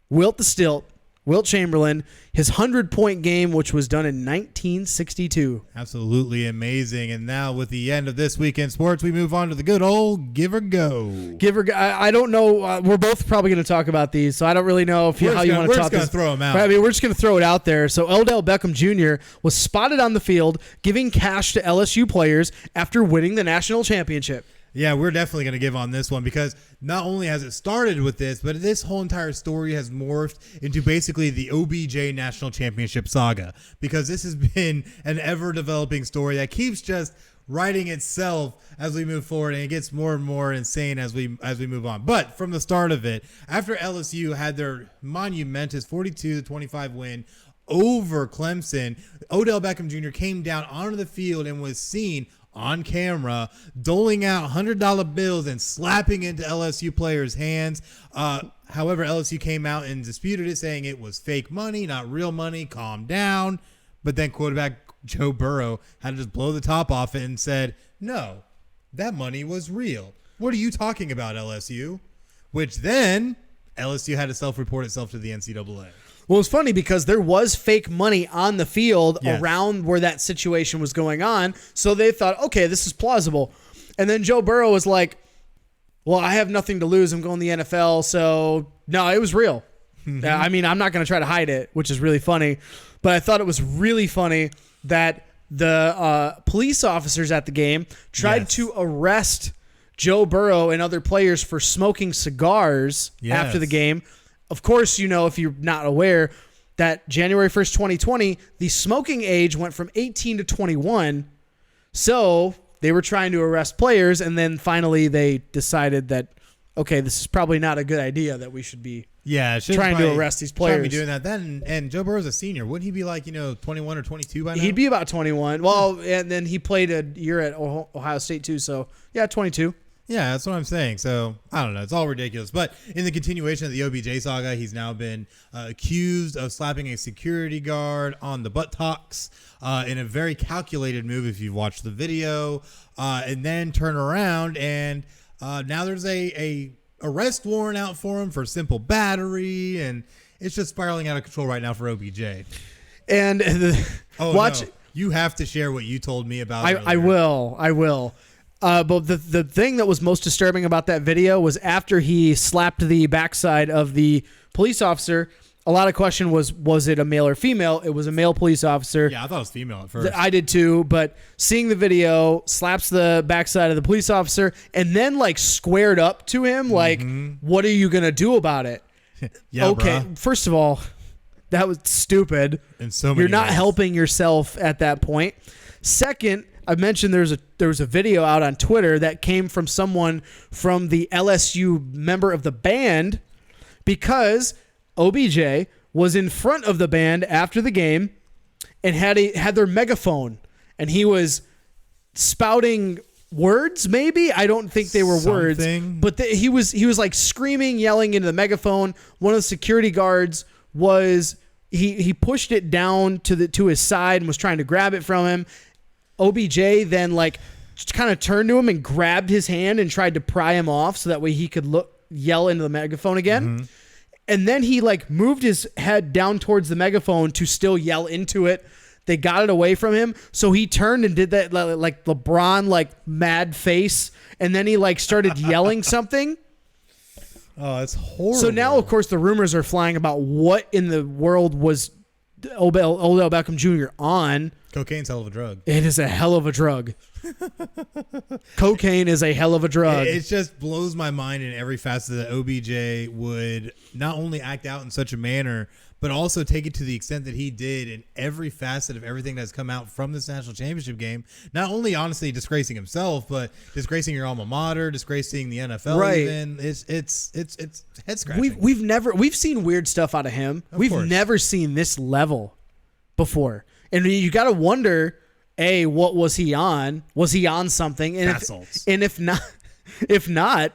Wilt Chamberlain, his 100-point game, which was done in 1962. Absolutely amazing. And now with the end of This Week in Sports, we move on to the good old Give or Go. I don't know. We're both probably going to talk about these, so I don't really know how you want to talk this. We're just going to throw them out. Right, I mean, we're just going to throw it out there. So Odell Beckham Jr. was spotted on the field giving cash to LSU players after winning the national championship. Yeah, we're definitely going to give on this one because not only has it started with this, but this whole entire story has morphed into basically the OBJ National Championship saga, because this has been an ever-developing story that keeps just writing itself as we move forward, and it gets more and more insane as we move on. But from the start of it, after LSU had their monumentous 42-25 win over Clemson, Odell Beckham Jr. came down onto the field and was seen on camera doling out $100 bills and slapping into LSU players' hands. However, LSU came out and disputed it, saying it was fake money, not real money. Calm down. But then quarterback Joe Burrow had to just blow the top off it and said, no, that money was real. What are you talking about, LSU? Which then LSU had to self-report itself to the NCAA. Well, it's funny because there was fake money on the field Yes. around where that situation was going on. So they thought, okay, this is plausible. And then Joe Burrow was like, well, I have nothing to lose. I'm going to the NFL. So, no, it was real. I mean, I'm not going to try to hide it, which is really funny. But I thought it was really funny that the police officers at the game tried to arrest Joe Burrow and other players for smoking cigars after the game. Of course, you know, if you're not aware, that January 1st, 2020, the smoking age went from 18 to 21. So they were trying to arrest players, and then finally they decided that, okay, this is probably not a good idea that we should be trying to arrest these players. Be doing that then. And Joe Burrow's a senior. Wouldn't he be like, 21 or 22 by now? He'd be about 21. Well, and then he played a year at Ohio State too. So, yeah, 22. Yeah, that's what I'm saying. So, I don't know. It's all ridiculous. But in the continuation of the OBJ saga, he's now been accused of slapping a security guard on the buttocks in a very calculated move, if you've watched the video, and then turn around and now there's a arrest warrant out for him for simple battery, and it's just spiraling out of control right now for OBJ. And watch. No. You have to share what you told me about. I will. But the thing that was most disturbing about that video was after he slapped the backside of the police officer, a lot of question was it a male or female? It was a male police officer. Yeah, I thought it was female at first. I did too, but seeing the video, slaps the backside of the police officer and then like squared up to him like, what are you going to do about it? Yeah, okay, bruh. First of all, that was stupid. In so many You're not ways. helping yourself at that point. Second, I mentioned there was a video out on Twitter that came from someone from the LSU member of the band, because OBJ was in front of the band after the game and had their megaphone, and he was spouting words. Maybe I don't think they were words, but he was like screaming, yelling into the megaphone. One of the security guards was he pushed it down to his side and was trying to grab it from him. OBJ then like just kind of turned to him and grabbed his hand and tried to pry him off so that way he could yell into the megaphone again. And then he like moved his head down towards the megaphone to still yell into it. They got it away from him, so he turned and did that like LeBron mad face, and then he started yelling something. Oh, that's horrible. So now, of course, the rumors are flying about what in the world was Odell Beckham Jr. on. Cocaine's a hell of a drug. It is a hell of a drug. Cocaine is a hell of a drug. It just blows my mind in every facet that OBJ would not only act out in such a manner, but also take it to the extent that he did in every facet of everything that's come out from this national championship game. Not only honestly disgracing himself, but disgracing your alma mater, disgracing the NFL. Right. Even it's head scratching. We've seen weird stuff out of him. We've course. never seen this level before, and you got to wonder. What was he on? Was he on something? And if not,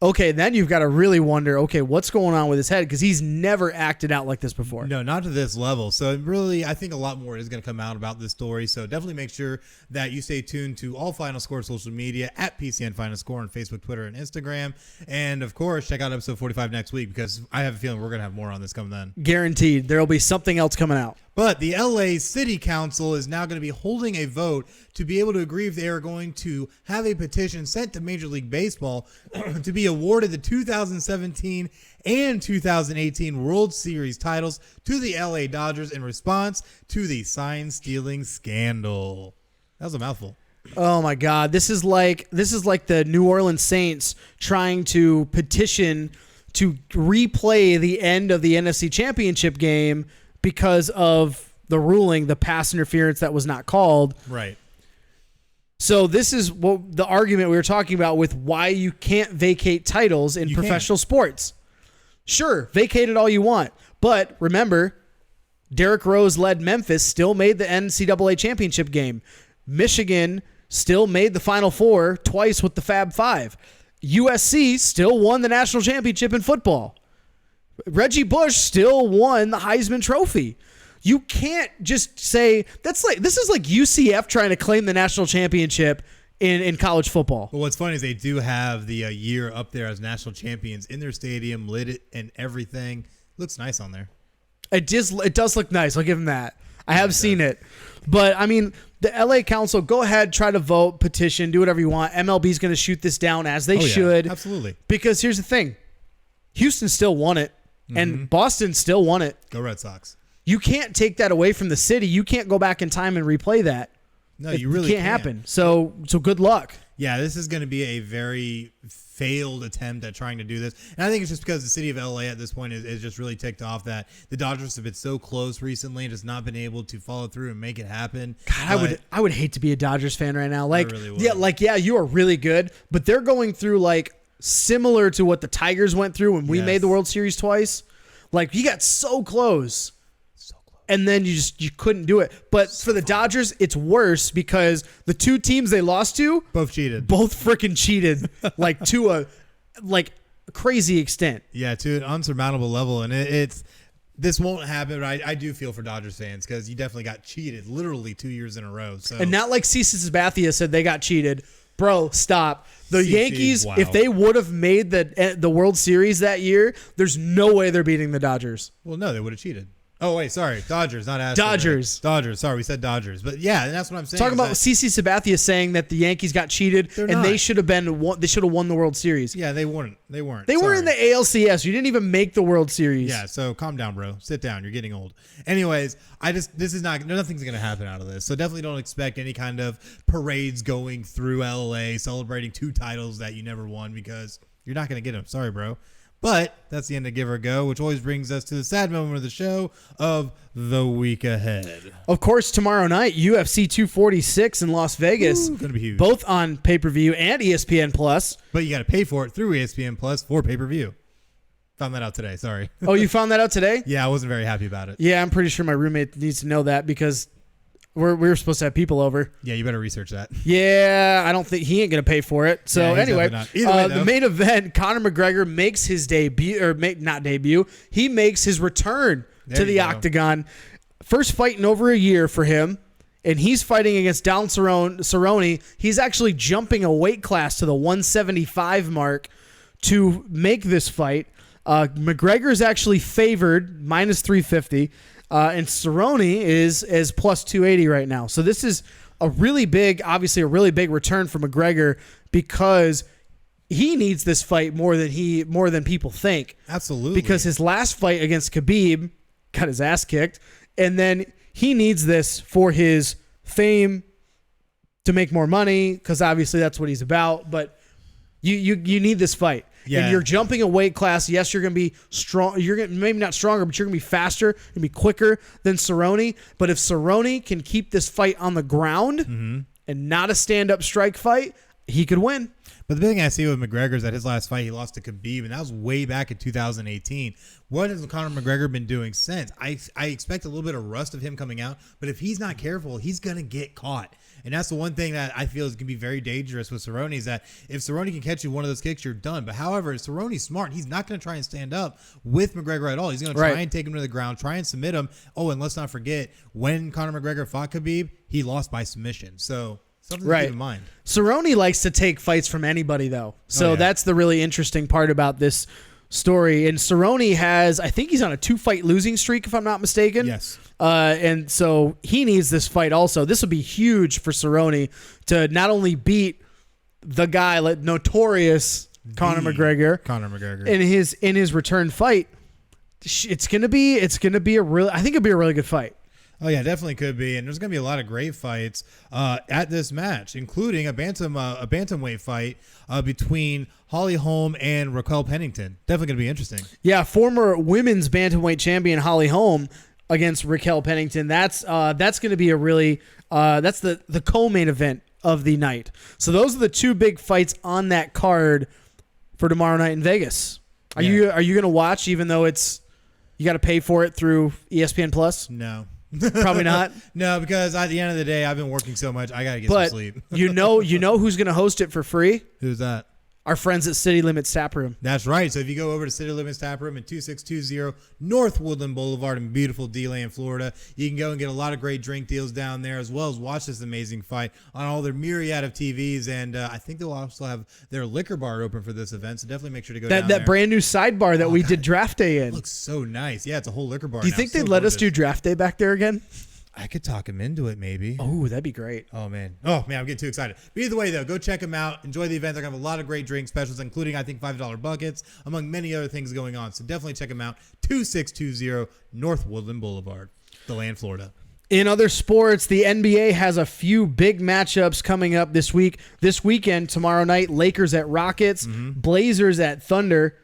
okay, then you've got to really wonder, okay, what's going on with his head? Because he's never acted out like this before. No, not to this level. So really, I think a lot more is going to come out about this story. So definitely make sure that you stay tuned to all Final Score social media at PCN Final Score on Facebook, Twitter, and Instagram. And of course, check out episode 45 next week because I have a feeling we're going to have more on this coming then. Guaranteed. There'll be something else coming out. But the LA City Council is now going to be holding a vote to be able to agree if they are going to have a petition sent to Major League Baseball to be awarded the 2017 and 2018 World Series titles to the LA Dodgers in response to the sign stealing scandal. That was a mouthful. Oh my God. This is like the New Orleans Saints trying to petition to replay the end of the NFC Championship game because of the ruling, the pass interference that was not called. Right. So this is what the argument we were talking about with why you can't vacate titles in professional sports. Sure, vacate it all you want. But remember, Derrick Rose led Memphis, still made the NCAA championship game. Michigan still made the Final Four twice with the Fab Five. USC still won the national championship in football. Reggie Bush still won the Heisman Trophy. You can't just say this is like UCF trying to claim the national championship in college football. Well, what's funny is they do have the year up there as national champions in their stadium, lit it and everything. Looks nice on there. It does look nice. I'll give them that. I have seen it. But, I mean, the LA Council, go ahead, try to vote, petition, do whatever you want. MLB's going to shoot this down as they should. Absolutely. Because here's the thing. Houston still won it, and Boston still won it. Go Red Sox. You can't take that away from the city. You can't go back in time and replay that. No, you really can't. It can't happen. So good luck. Yeah, this is going to be a very failed attempt at trying to do this. And I think it's just because the city of LA at this point is just really ticked off that the Dodgers have been so close recently and just not been able to follow through and make it happen. God, I would hate to be a Dodgers fan right now. Like, really would. You are really good, but they're going through like similar to what the Tigers went through when we made the World Series twice. Like, you got so close. And then you couldn't do it. But for the Dodgers, it's worse because the two teams they lost to both cheated. Both freaking cheated, like to a crazy extent. Yeah, to an unsurmountable level, and this won't happen. But I do feel for Dodgers fans because you definitely got cheated, literally 2 years in a row. So and not like CC Sabathia said they got cheated. Bro, stop. The Yankees, wow. if they would have made the World Series that year, there's no way they're beating the Dodgers. Well, no, they would have cheated. Oh, wait, sorry. Dodgers, not Astros. Dodgers. Right? Dodgers. Sorry, we said Dodgers. But yeah, and that's what I'm saying. Talking about CC Sabathia saying that the Yankees got cheated and they should have won the World Series. Yeah, they weren't. They weren't. They were in the ALCS. You didn't even make the World Series. Yeah, so calm down, bro. Sit down. You're getting old. Anyways, nothing's going to happen out of this. So definitely don't expect any kind of parades going through LA celebrating 2 titles that you never won because you're not going to get them. Sorry, bro. But that's the end of Give or Go, which always brings us to the sad moment of the show of the week ahead. Of course, tomorrow night, UFC 246 in Las Vegas. Ooh, gonna be huge. Both on pay-per-view and ESPN Plus. But you got to pay for it through ESPN Plus for pay-per-view. Found that out today. Sorry. Oh, you found that out today? Yeah, I wasn't very happy about it. Yeah, I'm pretty sure my roommate needs to know that because we were supposed to have people over. Yeah, you better research that. Yeah, I don't think he ain't going to pay for it. So Yeah, anyway, the main event, Conor McGregor makes his debut, or not debut, he makes his return to the octagon. First fight in over a year for him, and he's fighting against Donald Cerrone. He's actually jumping a weight class to the 175 mark to make this fight. McGregor is actually favored minus 350, and Cerrone is plus 280 right now. So this is obviously a really big return for McGregor because he needs this fight more than people think. Absolutely. Because his last fight against Khabib got his ass kicked, and then he needs this for his fame, to make more money, because obviously that's what he's about. But you need this fight. Yeah. And you're jumping a weight class. Yes, you're going to be strong. You're going maybe not stronger, but you're going to be faster. You're going to be quicker than Cerrone. But if Cerrone can keep this fight on the ground and not a stand-up strike fight, he could win. But the big thing I see with McGregor is that his last fight, he lost to Khabib, and that was way back in 2018. What has Conor McGregor been doing since? I expect a little bit of rust of him coming out, but if he's not careful, he's going to get caught. And that's the one thing that I feel is going to be very dangerous with Cerrone, is that if Cerrone can catch you one of those kicks, you're done. But however, Cerrone's smart. He's not going to try and stand up with McGregor at all. He's going to try and take him to the ground, try and submit him. Oh, and let's not forget, when Conor McGregor fought Khabib, he lost by submission. So something to keep in mind. Cerrone likes to take fights from anybody, though. So that's the really interesting part about this story. And Cerrone I think he's on a 2-fight losing streak, if I'm not mistaken. Yes. And so he needs this fight also. This would be huge for Cerrone to not only beat the guy, like notorious Conor McGregor in his return fight. It's gonna be I think it'll be a really good fight. Oh, yeah, definitely could be. And there's going to be a lot of great fights at this match, including a bantamweight fight between Holly Holm and Raquel Pennington. Definitely going to be interesting. Yeah, former women's bantamweight champion Holly Holm against Raquel Pennington. That's going to be a really that's the co-main event of the night. So those are the two big fights on that card for tomorrow night in Vegas. Are you going to watch, even though you got to pay for it through ESPN Plus? No. Probably not. No, because at the end of the day, I've been working so much, I got to get some sleep. you know who's going to host it for free? Who's that? Our friends at City Limits Tap Room. That's right. So if you go over to City Limits Tap Room at 2620 North Woodland Boulevard in beautiful D-Lane, Florida, you can go and get a lot of great drink deals down there, as well as watch this amazing fight on all their myriad of TVs. And I think they'll also have their liquor bar open for this event. So definitely make sure to go down there. That brand new sidebar that we did draft day in. It looks so nice. Yeah, it's a whole liquor bar. Do you think they'd let us do draft day back there again? I could talk him into it, maybe. Oh, that'd be great. Oh, man, I'm getting too excited. But either way, though, go check them out. Enjoy the event. They're going to have a lot of great drink specials, including, I think, $5 buckets, among many other things going on. So definitely check them out. 2620 North Woodland Boulevard, DeLand, Florida. In other sports, the NBA has a few big matchups coming up this week. This weekend, tomorrow night, Lakers at Rockets, Blazers at Thunder.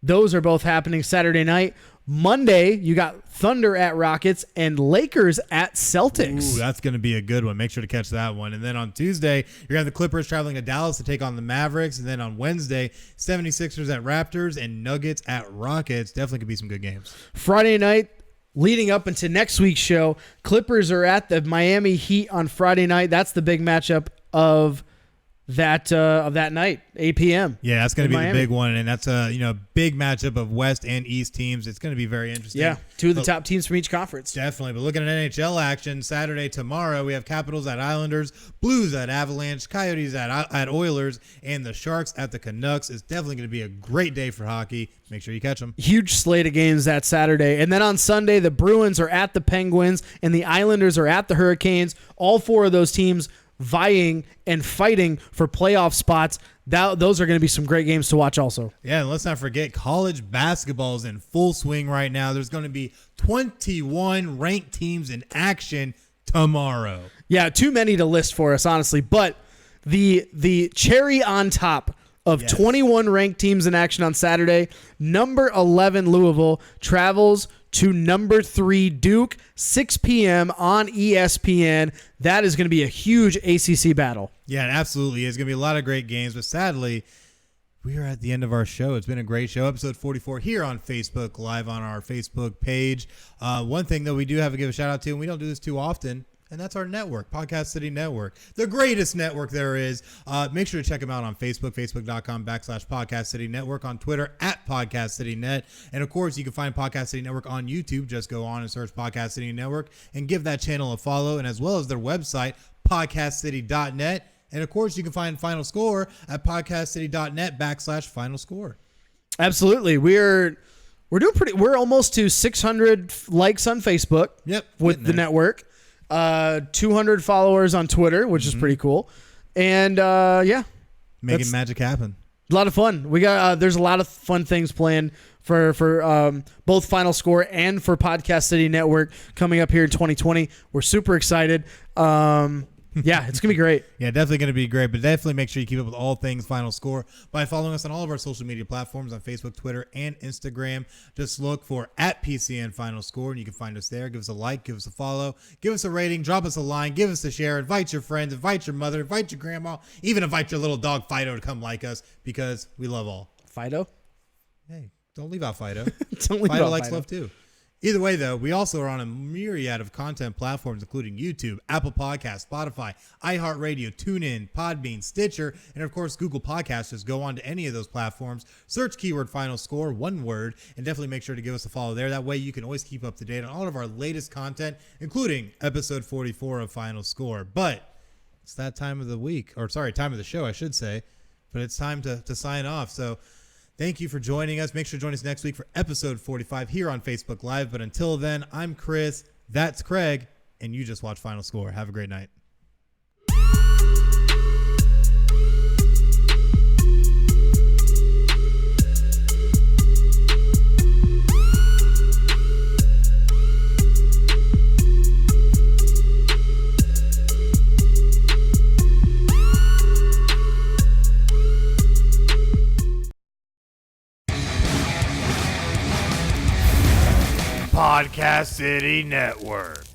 Those are both happening Saturday night. Monday, you got Thunder at Rockets and Lakers at Celtics. Ooh, that's going to be a good one. Make sure to catch that one. And then on Tuesday, you're going to have the Clippers traveling to Dallas to take on the Mavericks. And then on Wednesday, 76ers at Raptors and Nuggets at Rockets. Definitely could be some good games. Friday night, leading up into next week's show, Clippers are at the Miami Heat on Friday night. That's the big matchup of that night, 8 p.m. Yeah, that's going to be the big one, and that's a big matchup of West and East teams. It's going to be very interesting. Yeah, two of the top teams from each conference. Definitely. But looking at NHL action, Saturday tomorrow, we have Capitals at Islanders, Blues at Avalanche, Coyotes at Oilers, and the Sharks at the Canucks. It's definitely going to be a great day for hockey. Make sure you catch them. Huge slate of games that Saturday. And then on Sunday, the Bruins are at the Penguins, and the Islanders are at the Hurricanes. All four of those teams vying and fighting for playoff spots. Those are going to be some great games to watch also. Yeah, and let's not forget, college basketball is in full swing right now. There's going to be 21 ranked teams in action tomorrow. Yeah, too many to list for us, honestly. But the cherry on top of 21 ranked teams in action on Saturday, number 11 Louisville travels to number 3 Duke, 6 p.m. on ESPN. That is going to be a huge ACC battle. Yeah, it absolutely is. Going to be a lot of great games, but sadly, we are at the end of our show. It's been a great show. Episode 44 here on Facebook, live on our Facebook page. One thing, though, we do have to give a shout-out to, and we don't do this too often, and that's our network, Podcast City Network, the greatest network there is. Make sure to check them out on Facebook, facebook.com/Podcast City Network, on Twitter @PodcastCityNet. And, of course, you can find Podcast City Network on YouTube. Just go on and search Podcast City Network and give that channel a follow, and as well as their website, podcastcity.net. And, of course, you can find Final Score at podcastcity.net /Final Score. Absolutely. We're doing pretty. We're almost to 600 likes on Facebook. Yep, with the network. 200 followers on Twitter, which is pretty cool. And making magic happen. A lot of fun. We got there's a lot of fun things planned for both Final Score and for Podcast City Network coming up here in 2020. We're super excited. Yeah, it's gonna be great. Yeah, definitely gonna be great. But definitely make sure you keep up with all things Final Score by following us on all of our social media platforms on Facebook, Twitter, and Instagram. Just look for @PCN Final Score, and you can find us there. Give us a like, give us a follow, give us a rating, drop us a line, give us a share, invite your friends, invite your mother, invite your grandma, even invite your little dog Fido to come like us because we love all. Fido? Hey, don't leave out Fido. Don't leave Fido out likes Fido. love too. Either way, though, we also are on a myriad of content platforms, including YouTube, Apple Podcasts, Spotify, iHeartRadio, TuneIn, Podbean, Stitcher, and, of course, Google Podcasts. Just go on to any of those platforms, search keyword Final Score, one word, and definitely make sure to give us a follow there. That way you can always keep up to date on all of our latest content, including episode 44 of Final Score. But it's that time of the week, or sorry, time of the show, I should say. But it's time to sign off. So thank you for joining us. Make sure to join us next week for episode 45 here on Facebook Live. But until then, I'm Chris, that's Craig, and you just watched Final Score. Have a great night. Podcast City Network.